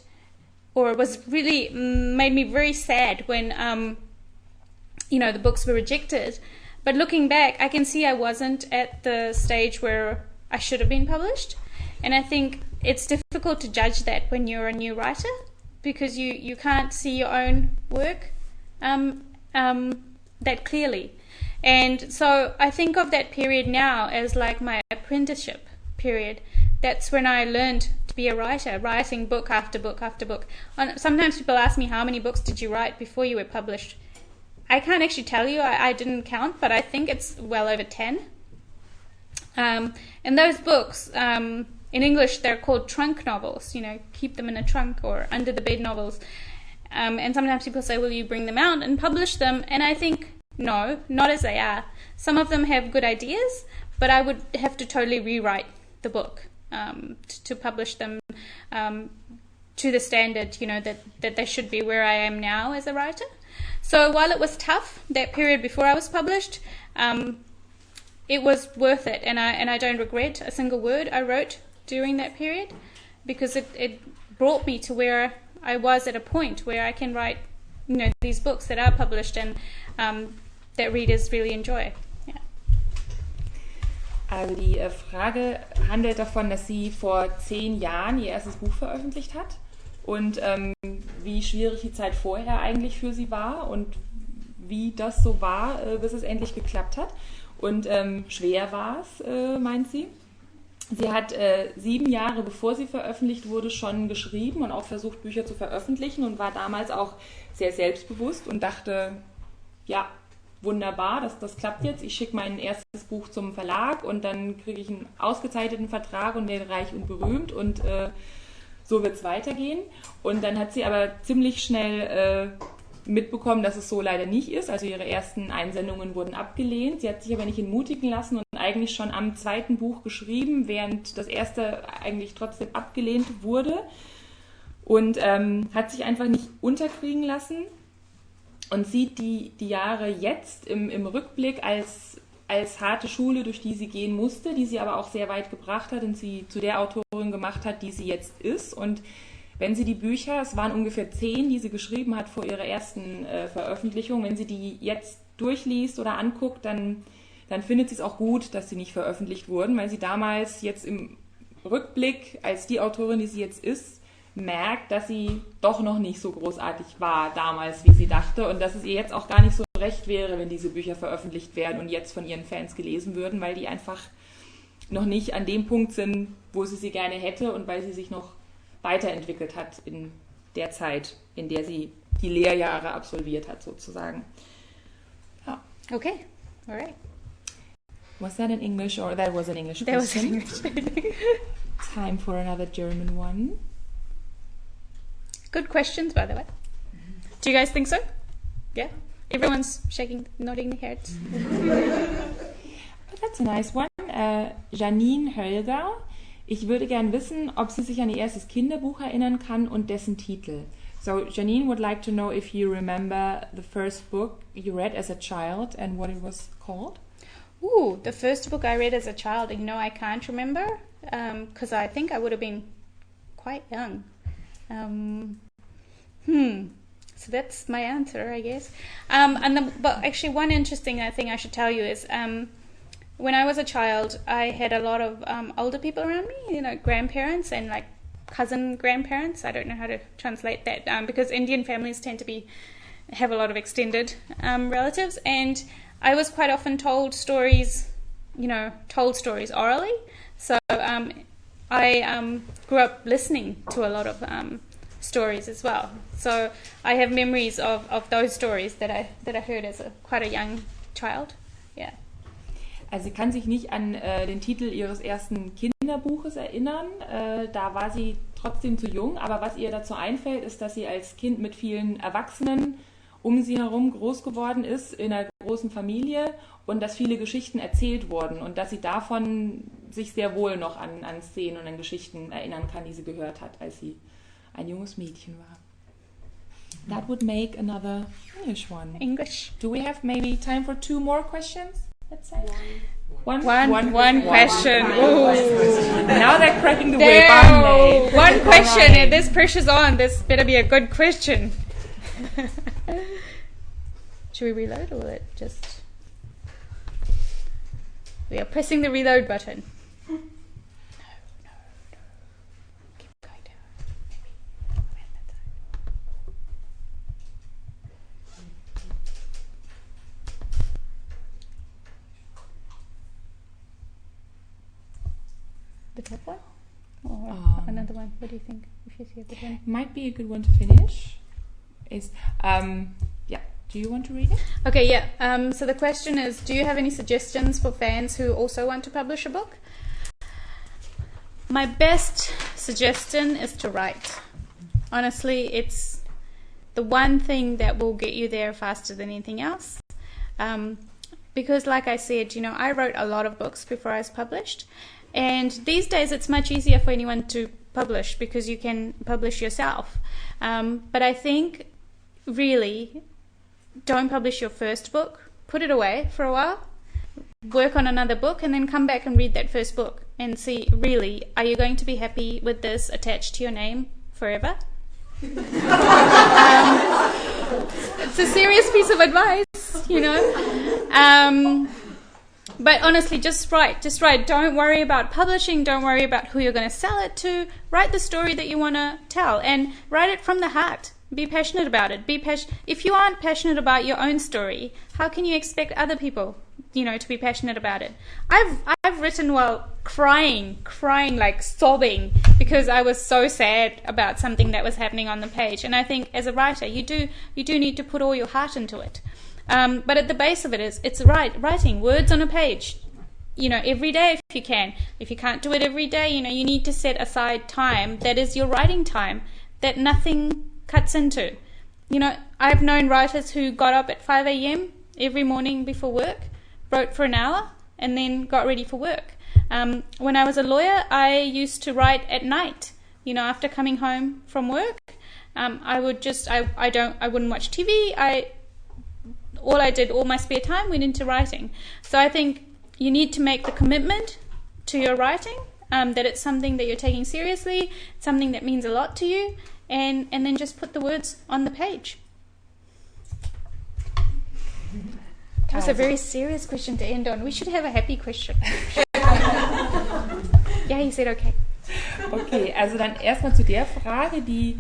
S1: or it was really made me very sad when, the books were rejected. But looking back, I can see I wasn't at the stage where I should have been published. And I think it's difficult to judge that when you're a new writer because you can't see your own work that clearly. And so I think of that period now as like my apprenticeship period. That's when I learned to be a writer, writing book after book after book. Sometimes people ask me, how many books did you write before you were published? I can't actually tell you, I didn't count, but I think it's well over 10. And those books, in English, they're called trunk novels, keep them in a trunk or under the bed novels. And sometimes people say, will you bring them out and publish them? And I think, no, not as they are. Some of them have good ideas, but I would have to totally rewrite the book to publish them to the standard, that they should be where I am now as a writer. So while it was tough, that period before I was published, it was worth it, and I don't regret a single word I wrote during that period, because it brought me to where I was at a point where I can write, these books that are published and that readers really enjoy. Yeah.
S3: Also die Frage handelt davon, dass sie vor 10 Jahren ihr erstes Buch veröffentlicht hat. Und wie schwierig die Zeit vorher eigentlich für sie war und wie das so war, bis es endlich geklappt hat. Und schwer war es, meint sie. Sie hat 7 Jahre, bevor sie veröffentlicht wurde, schon geschrieben und auch versucht, Bücher zu veröffentlichen und war damals auch sehr selbstbewusst und dachte, ja, wunderbar, das klappt jetzt. Ich schicke mein erstes Buch zum Verlag und dann kriege ich einen ausgezeichneten Vertrag und werde reich und berühmt und so wird es weitergehen. Und dann hat sie aber ziemlich schnell mitbekommen, dass es so leider nicht ist. Also ihre ersten Einsendungen wurden abgelehnt. Sie hat sich aber nicht entmutigen lassen und eigentlich schon am zweiten Buch geschrieben, während das erste eigentlich trotzdem abgelehnt wurde. Und hat sich einfach nicht unterkriegen lassen und sieht die Jahre jetzt im Rückblick als harte Schule, durch die sie gehen musste, die sie aber auch sehr weit gebracht hat und sie zu der Autorin gemacht hat, die sie jetzt ist. Und wenn sie die Bücher, es waren ungefähr 10, die sie geschrieben hat vor ihrer ersten Veröffentlichung, wenn sie die jetzt durchliest oder anguckt, dann findet sie es auch gut, dass sie nicht veröffentlicht wurden, weil sie damals jetzt im Rückblick als die Autorin, die sie jetzt ist, merkt, dass sie doch noch nicht so großartig war damals, wie sie dachte, und dass es ihr jetzt auch gar nicht so recht wäre, wenn diese Bücher veröffentlicht werden und jetzt von ihren Fans gelesen würden, weil die einfach noch nicht an dem Punkt sind, wo sie gerne hätte und weil sie sich noch weiterentwickelt hat in der Zeit, in der sie die Lehrjahre absolviert hat, sozusagen. Ja.
S1: Okay, all right.
S3: Was that in English or that was an English
S1: That was
S3: question?
S1: in English.
S3: Time for another German one.
S1: Good questions, by the way. Do you guys think so? Yeah? Everyone's nodding their heads.
S3: Oh, that's a nice one. Janine Hölger. Ich würde gern wissen, ob sie sich an ihr erstes Kinderbuch erinnern kann und dessen Titel. So Janine would like to know if you remember the first book you read as a child and what it was called.
S1: Ooh, the first book I read as a child, I can't remember because I think I would have been quite young. So that's my answer, I guess. But actually, one interesting thing I should tell you is when I was a child, I had a lot of older people around me, grandparents and like cousin grandparents. I don't know how to translate that because Indian families tend to have a lot of extended relatives, and I was quite often told stories orally. So I grew up listening to a lot of stories as well. So I have memories of those stories that I heard as quite a young child. Yeah.
S3: Also sie kann sich nicht an den Titel ihres ersten Kinderbuches erinnern. Da war sie trotzdem zu jung. Aber was ihr dazu einfällt, ist, dass sie als Kind mit vielen Erwachsenen um sie herum groß geworden ist, in einer großen Familie, und dass viele Geschichten erzählt wurden und dass sie davon sich sehr wohl noch an Szenen und an Geschichten erinnern kann, die sie gehört hat, als sie ein junges Mädchen war. That would make another English one.
S1: English.
S3: Do we have maybe time for 2 more questions? Let's say. One
S1: question. Ooh.
S3: Now they're cracking the whip, aren't they?
S1: One question, and this pressure's on. This better be a good question. Should we reload or will it just... We are pressing the reload button. No. Keep going down. Maybe around that side. The top one? Or another one? What do you think? If you see a good one.
S3: Might be a good one to finish. Do you want to read it?
S1: Okay, yeah. So the question is, do you have any suggestions for fans who also want to publish a book? My best suggestion is to write. Honestly, it's the one thing that will get you there faster than anything else. Because like I said, I wrote a lot of books before I was published. And these days it's much easier for anyone to publish because you can publish yourself. But I think, really, don't publish your first book. Put it away for a while. Work on another book and then come back and read that first book and see, really, are you going to be happy with this attached to your name forever? It's a serious piece of advice, But honestly, just write. Don't worry about publishing. Don't worry about who you're going to sell it to. Write the story that you want to tell and write it from the heart. Be passionate about it. If you aren't passionate about your own story, how can you expect other people, to be passionate about it? I've written while crying, like sobbing, because I was so sad about something that was happening on the page. And I think as a writer, you do need to put all your heart into it. But at the base of it it's writing words on a page, every day if you can. If you can't do it every day, you need to set aside time that is your writing time, that nothing cuts into. I've known writers who got up at 5 a.m. every morning before work, wrote for an hour, and then got ready for work. When I was a lawyer, I used to write at night, after coming home from work. I wouldn't watch TV. All my spare time went into writing. So I think you need to make the commitment to your writing, that it's something that you're taking seriously, something that means a lot to you, and then just put the words on the page. That was a very serious question to end on. We should have a happy question. Yeah, he said okay.
S3: Okay, also dann erstmal zu der Frage, die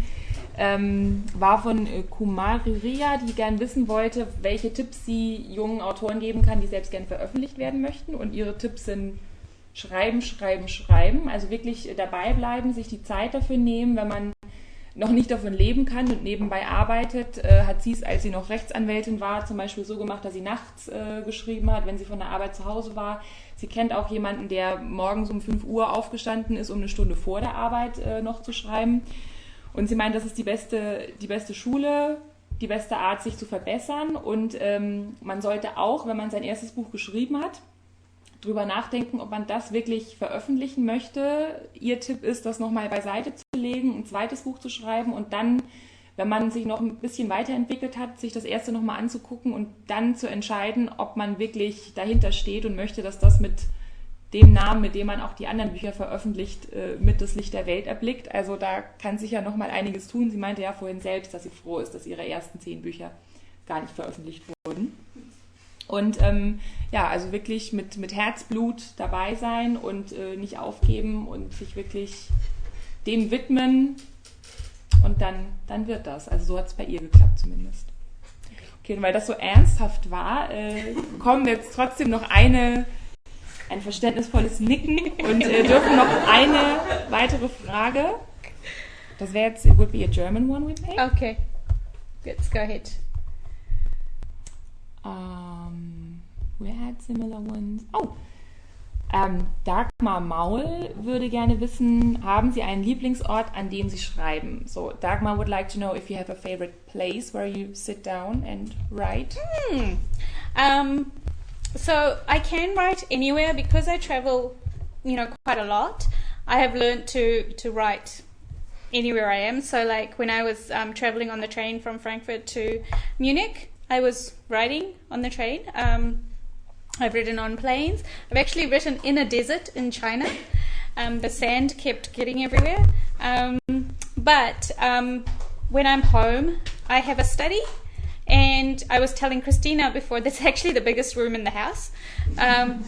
S3: war von Kumari Ria, die gern wissen wollte, welche Tipps sie jungen Autoren geben kann, die selbst gern veröffentlicht werden möchten. Und ihre Tipps sind schreiben, schreiben, schreiben. Also wirklich dabei bleiben, sich die Zeit dafür nehmen. Wenn man noch nicht davon leben kann und nebenbei arbeitet, hat sie es, als sie noch Rechtsanwältin war, zum Beispiel so gemacht, dass sie nachts geschrieben hat, wenn sie von der Arbeit zu Hause war. Sie kennt auch jemanden, der morgens um 5 Uhr aufgestanden ist, um eine Stunde vor der Arbeit noch zu schreiben. Und sie meint, das ist die beste Schule, die beste Art, sich zu verbessern. Und man sollte auch, wenn man sein erstes Buch geschrieben hat, drüber nachdenken, ob man das wirklich veröffentlichen möchte. Ihr Tipp ist, das nochmal beiseite zu legen, ein zweites Buch zu schreiben und dann, wenn man sich noch ein bisschen weiterentwickelt hat, sich das erste nochmal anzugucken und dann zu entscheiden, ob man wirklich dahinter steht und möchte, dass das mit dem Namen, mit dem man auch die anderen Bücher veröffentlicht, mit das Licht der Welt erblickt. Also da kann sich ja nochmal einiges tun. Sie meinte ja vorhin selbst, dass sie froh ist, dass ihre ersten 10 Bücher gar nicht veröffentlicht wurden. Und ja, also wirklich mit Herzblut dabei sein und nicht aufgeben und sich wirklich dem widmen und dann wird das. Also so hat es bei ihr geklappt zumindest. Okay, und weil das so ernsthaft war, kommen jetzt trotzdem noch ein verständnisvolles Nicken und dürfen noch eine weitere Frage. Das wäre jetzt, it would be a German one we make.
S1: Okay, let's go ahead.
S3: We had similar ones. Oh, Dagmar Maul würde gerne wissen, haben Sie einen Lieblingsort, an dem Sie schreiben? So, Dagmar would like to know if you have a favorite place where you sit down and write.
S1: So I can write anywhere because I travel, quite a lot. I have learned to write anywhere I am. So like when I was traveling on the train from Frankfurt to Munich, I was writing on the train. I've written on planes. I've actually written in a desert in China. The sand kept getting everywhere. But when I'm home, I have a study. And I was telling Christina before, that's actually the biggest room in the house.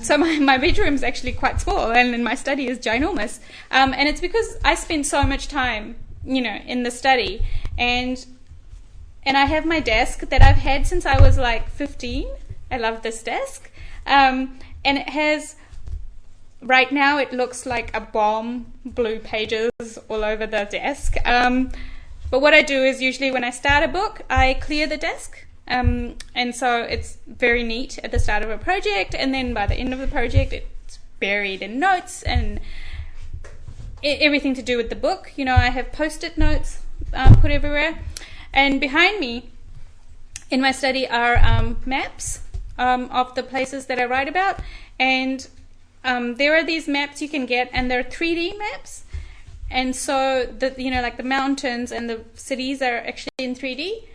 S1: So my bedroom is actually quite small, and then my study is ginormous. And it's because I spend so much time, in the study. And I have my desk that I've had since I was like 15. I love this desk. And it has, right now it looks like a bomb, blue pages all over the desk. But what I do is usually when I start a book, I clear the desk. And so it's very neat at the start of a project. And then by the end of the project, it's buried in notes and everything to do with the book. I have Post-it notes put everywhere. And behind me in my study are maps of the places that I write about. And there are these maps you can get, and they're 3D maps. And so, like the mountains and the cities are actually in 3D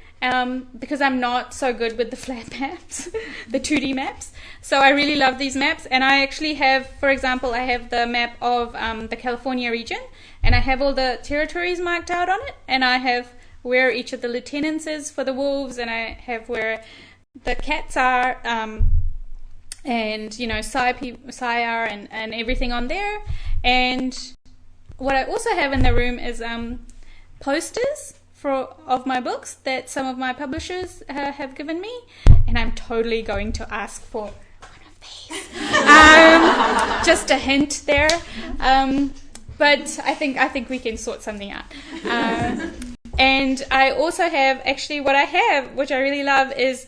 S1: because I'm not so good with the flat maps, the 2D maps. So I really love these maps. And I actually have, for example, I have the map of the California region, and I have all the territories marked out on it. And I have where each of the lieutenants is for the wolves, and I have where the cats are, and, sire and everything on there. And what I also have in the room is posters of my books that some of my publishers have given me, and I'm totally going to ask for one of these. Just a hint there, but I think we can sort something out. And I also have, actually what I have, which I really love, is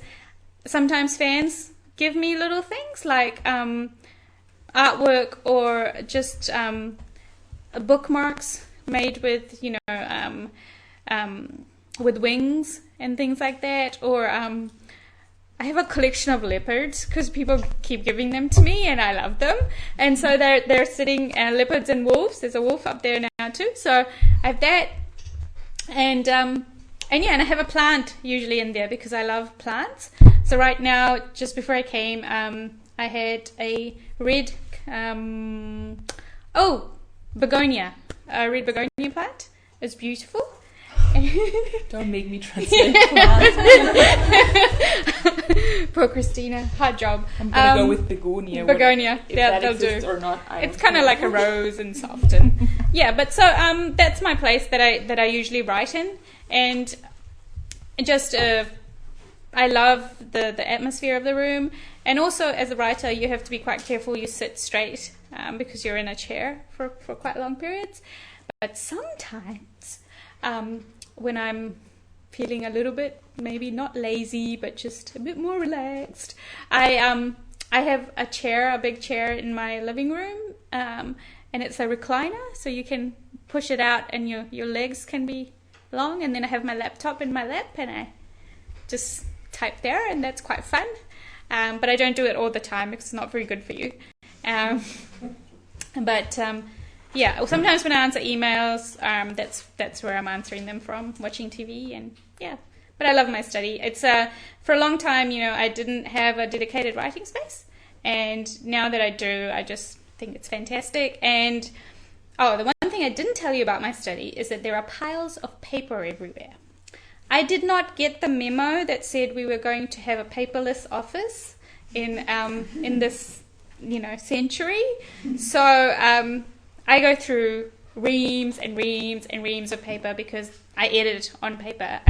S1: sometimes fans give me little things like artwork or just bookmarks made with with wings and things like that, or I have a collection of leopards because people keep giving them to me and I love them, and so they're sitting leopards and wolves. There's a wolf up there now too, so I have that, and I have a plant usually in there because I love plants. So right now, just before I came, I had a red begonia, red begonia plant. It's beautiful.
S3: Don't make me translate.
S1: Poor Christina, hard job.
S3: I'm gonna go with begonia.
S1: Begonia,
S3: if
S1: yeah,
S3: that
S1: they'll do.
S3: exists or not,
S1: It's kind of like a rose and soft, and yeah. But so that's my place that I usually write in, and just I love the atmosphere of the room, and also as a writer you have to be quite careful you sit straight because you're in a chair for quite long periods. But sometimes when I'm feeling a little bit maybe not lazy but just a bit more relaxed, I have a big chair in my living room, and it's a recliner, so you can push it out and your legs can be long, and then I have my laptop in my lap and I just type there, and that's quite fun. But I don't do it all the time because it's not very good for you. Yeah, sometimes when I answer emails, that's where I'm answering them from, watching TV, and yeah. But I love my study. It's for a long time, I didn't have a dedicated writing space, and now that I do, I just think it's fantastic. And the one thing I didn't tell you about my study is that there are piles of paper everywhere. I did not get the memo that said we were going to have a paperless office in this century. So I go through reams and reams and reams of paper because I edit on paper.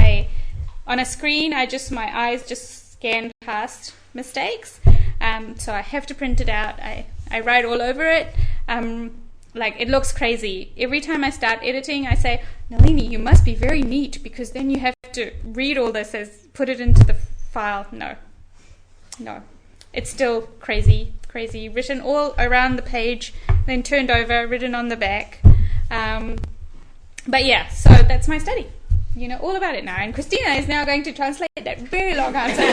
S1: On a screen, my eyes just scan past mistakes. So I have to print it out. I write all over it. It looks crazy. Every time I start editing, I say, Nalini, you must be very neat because then you have to read all this put it into the file. No. It's still crazy, written all around the page, then turned over, written on the back. But yeah, so that's my study. All about it now. And Christina is now going to translate that very long answer.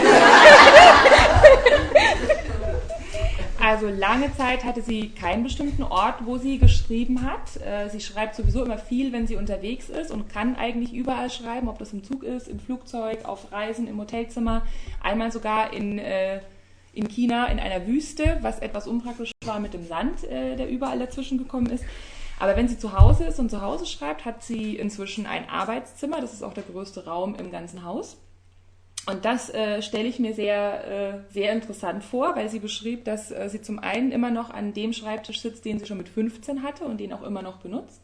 S3: Also lange Zeit hatte sie keinen bestimmten Ort, wo sie geschrieben hat. Sie schreibt sowieso immer viel, wenn sie unterwegs ist und kann eigentlich überall schreiben, ob das im Zug ist, im Flugzeug, auf Reisen, im Hotelzimmer, einmal sogar in China in einer Wüste, was etwas unpraktisch war mit dem Sand, der überall dazwischen gekommen ist. Aber wenn sie zu Hause ist und zu Hause schreibt, hat sie inzwischen ein Arbeitszimmer. Das ist auch der größte Raum im ganzen Haus. Und das stelle ich mir sehr, sehr interessant vor, weil sie beschrieb, dass sie zum einen immer noch an dem Schreibtisch sitzt, den sie schon mit 15 hatte und den auch immer noch benutzt.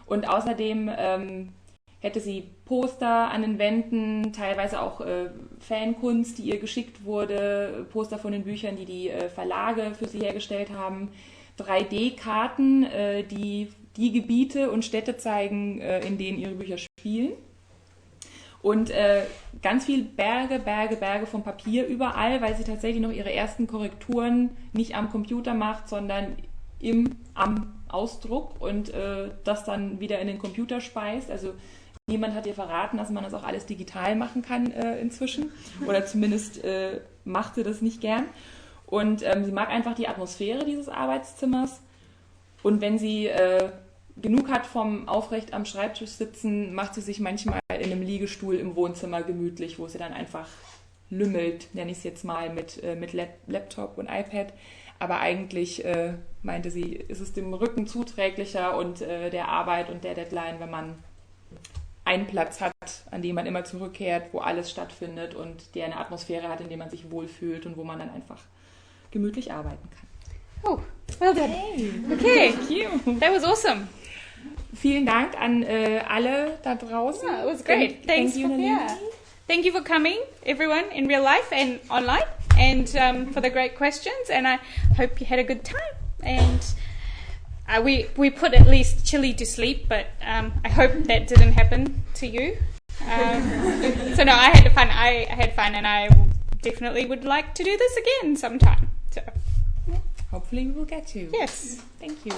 S3: Und außerdem hätte sie Poster an den Wänden, teilweise auch Fankunst, die ihr geschickt wurde, Poster von den Büchern, die die Verlage für sie hergestellt haben, 3D-Karten, die Gebiete und Städte zeigen, in denen ihre Bücher spielen. Und ganz viel Berge von Papier überall, weil sie tatsächlich noch ihre ersten Korrekturen nicht am Computer macht, sondern am Ausdruck und das dann wieder in den Computer speist. Also niemand hat ihr verraten, dass man das auch alles digital machen kann inzwischen. Oder zumindest macht sie das nicht gern. Und sie mag einfach die Atmosphäre dieses Arbeitszimmers. Und wenn sie genug hat vom aufrecht am Schreibtisch sitzen, macht sie sich manchmal in einem Liegestuhl im Wohnzimmer gemütlich, wo sie dann einfach lümmelt, nenne ich es jetzt mal, mit Laptop und iPad. Aber eigentlich, meinte sie, ist es dem Rücken zuträglicher und der Arbeit und der Deadline, wenn man einen Platz hat, an dem man immer zurückkehrt, wo alles stattfindet und der eine Atmosphäre hat, in der man sich wohlfühlt und wo man dann einfach gemütlich arbeiten kann.
S1: Oh, well done.
S3: Hey.
S1: Okay,
S3: Thank you.
S1: That was awesome.
S3: Vielen Dank an alle da draußen.
S1: Yeah, it was great.
S3: Thank you, Nalini.
S1: Thank you for coming, everyone, in real life and online, and for the great questions. And I hope you had a good time. And we put at least Chili to sleep, but I hope that didn't happen to you. So no, I had fun. I had fun, and I definitely would like to do this again sometime. So
S3: Hopefully we will get to.
S1: yes.
S3: Thank you.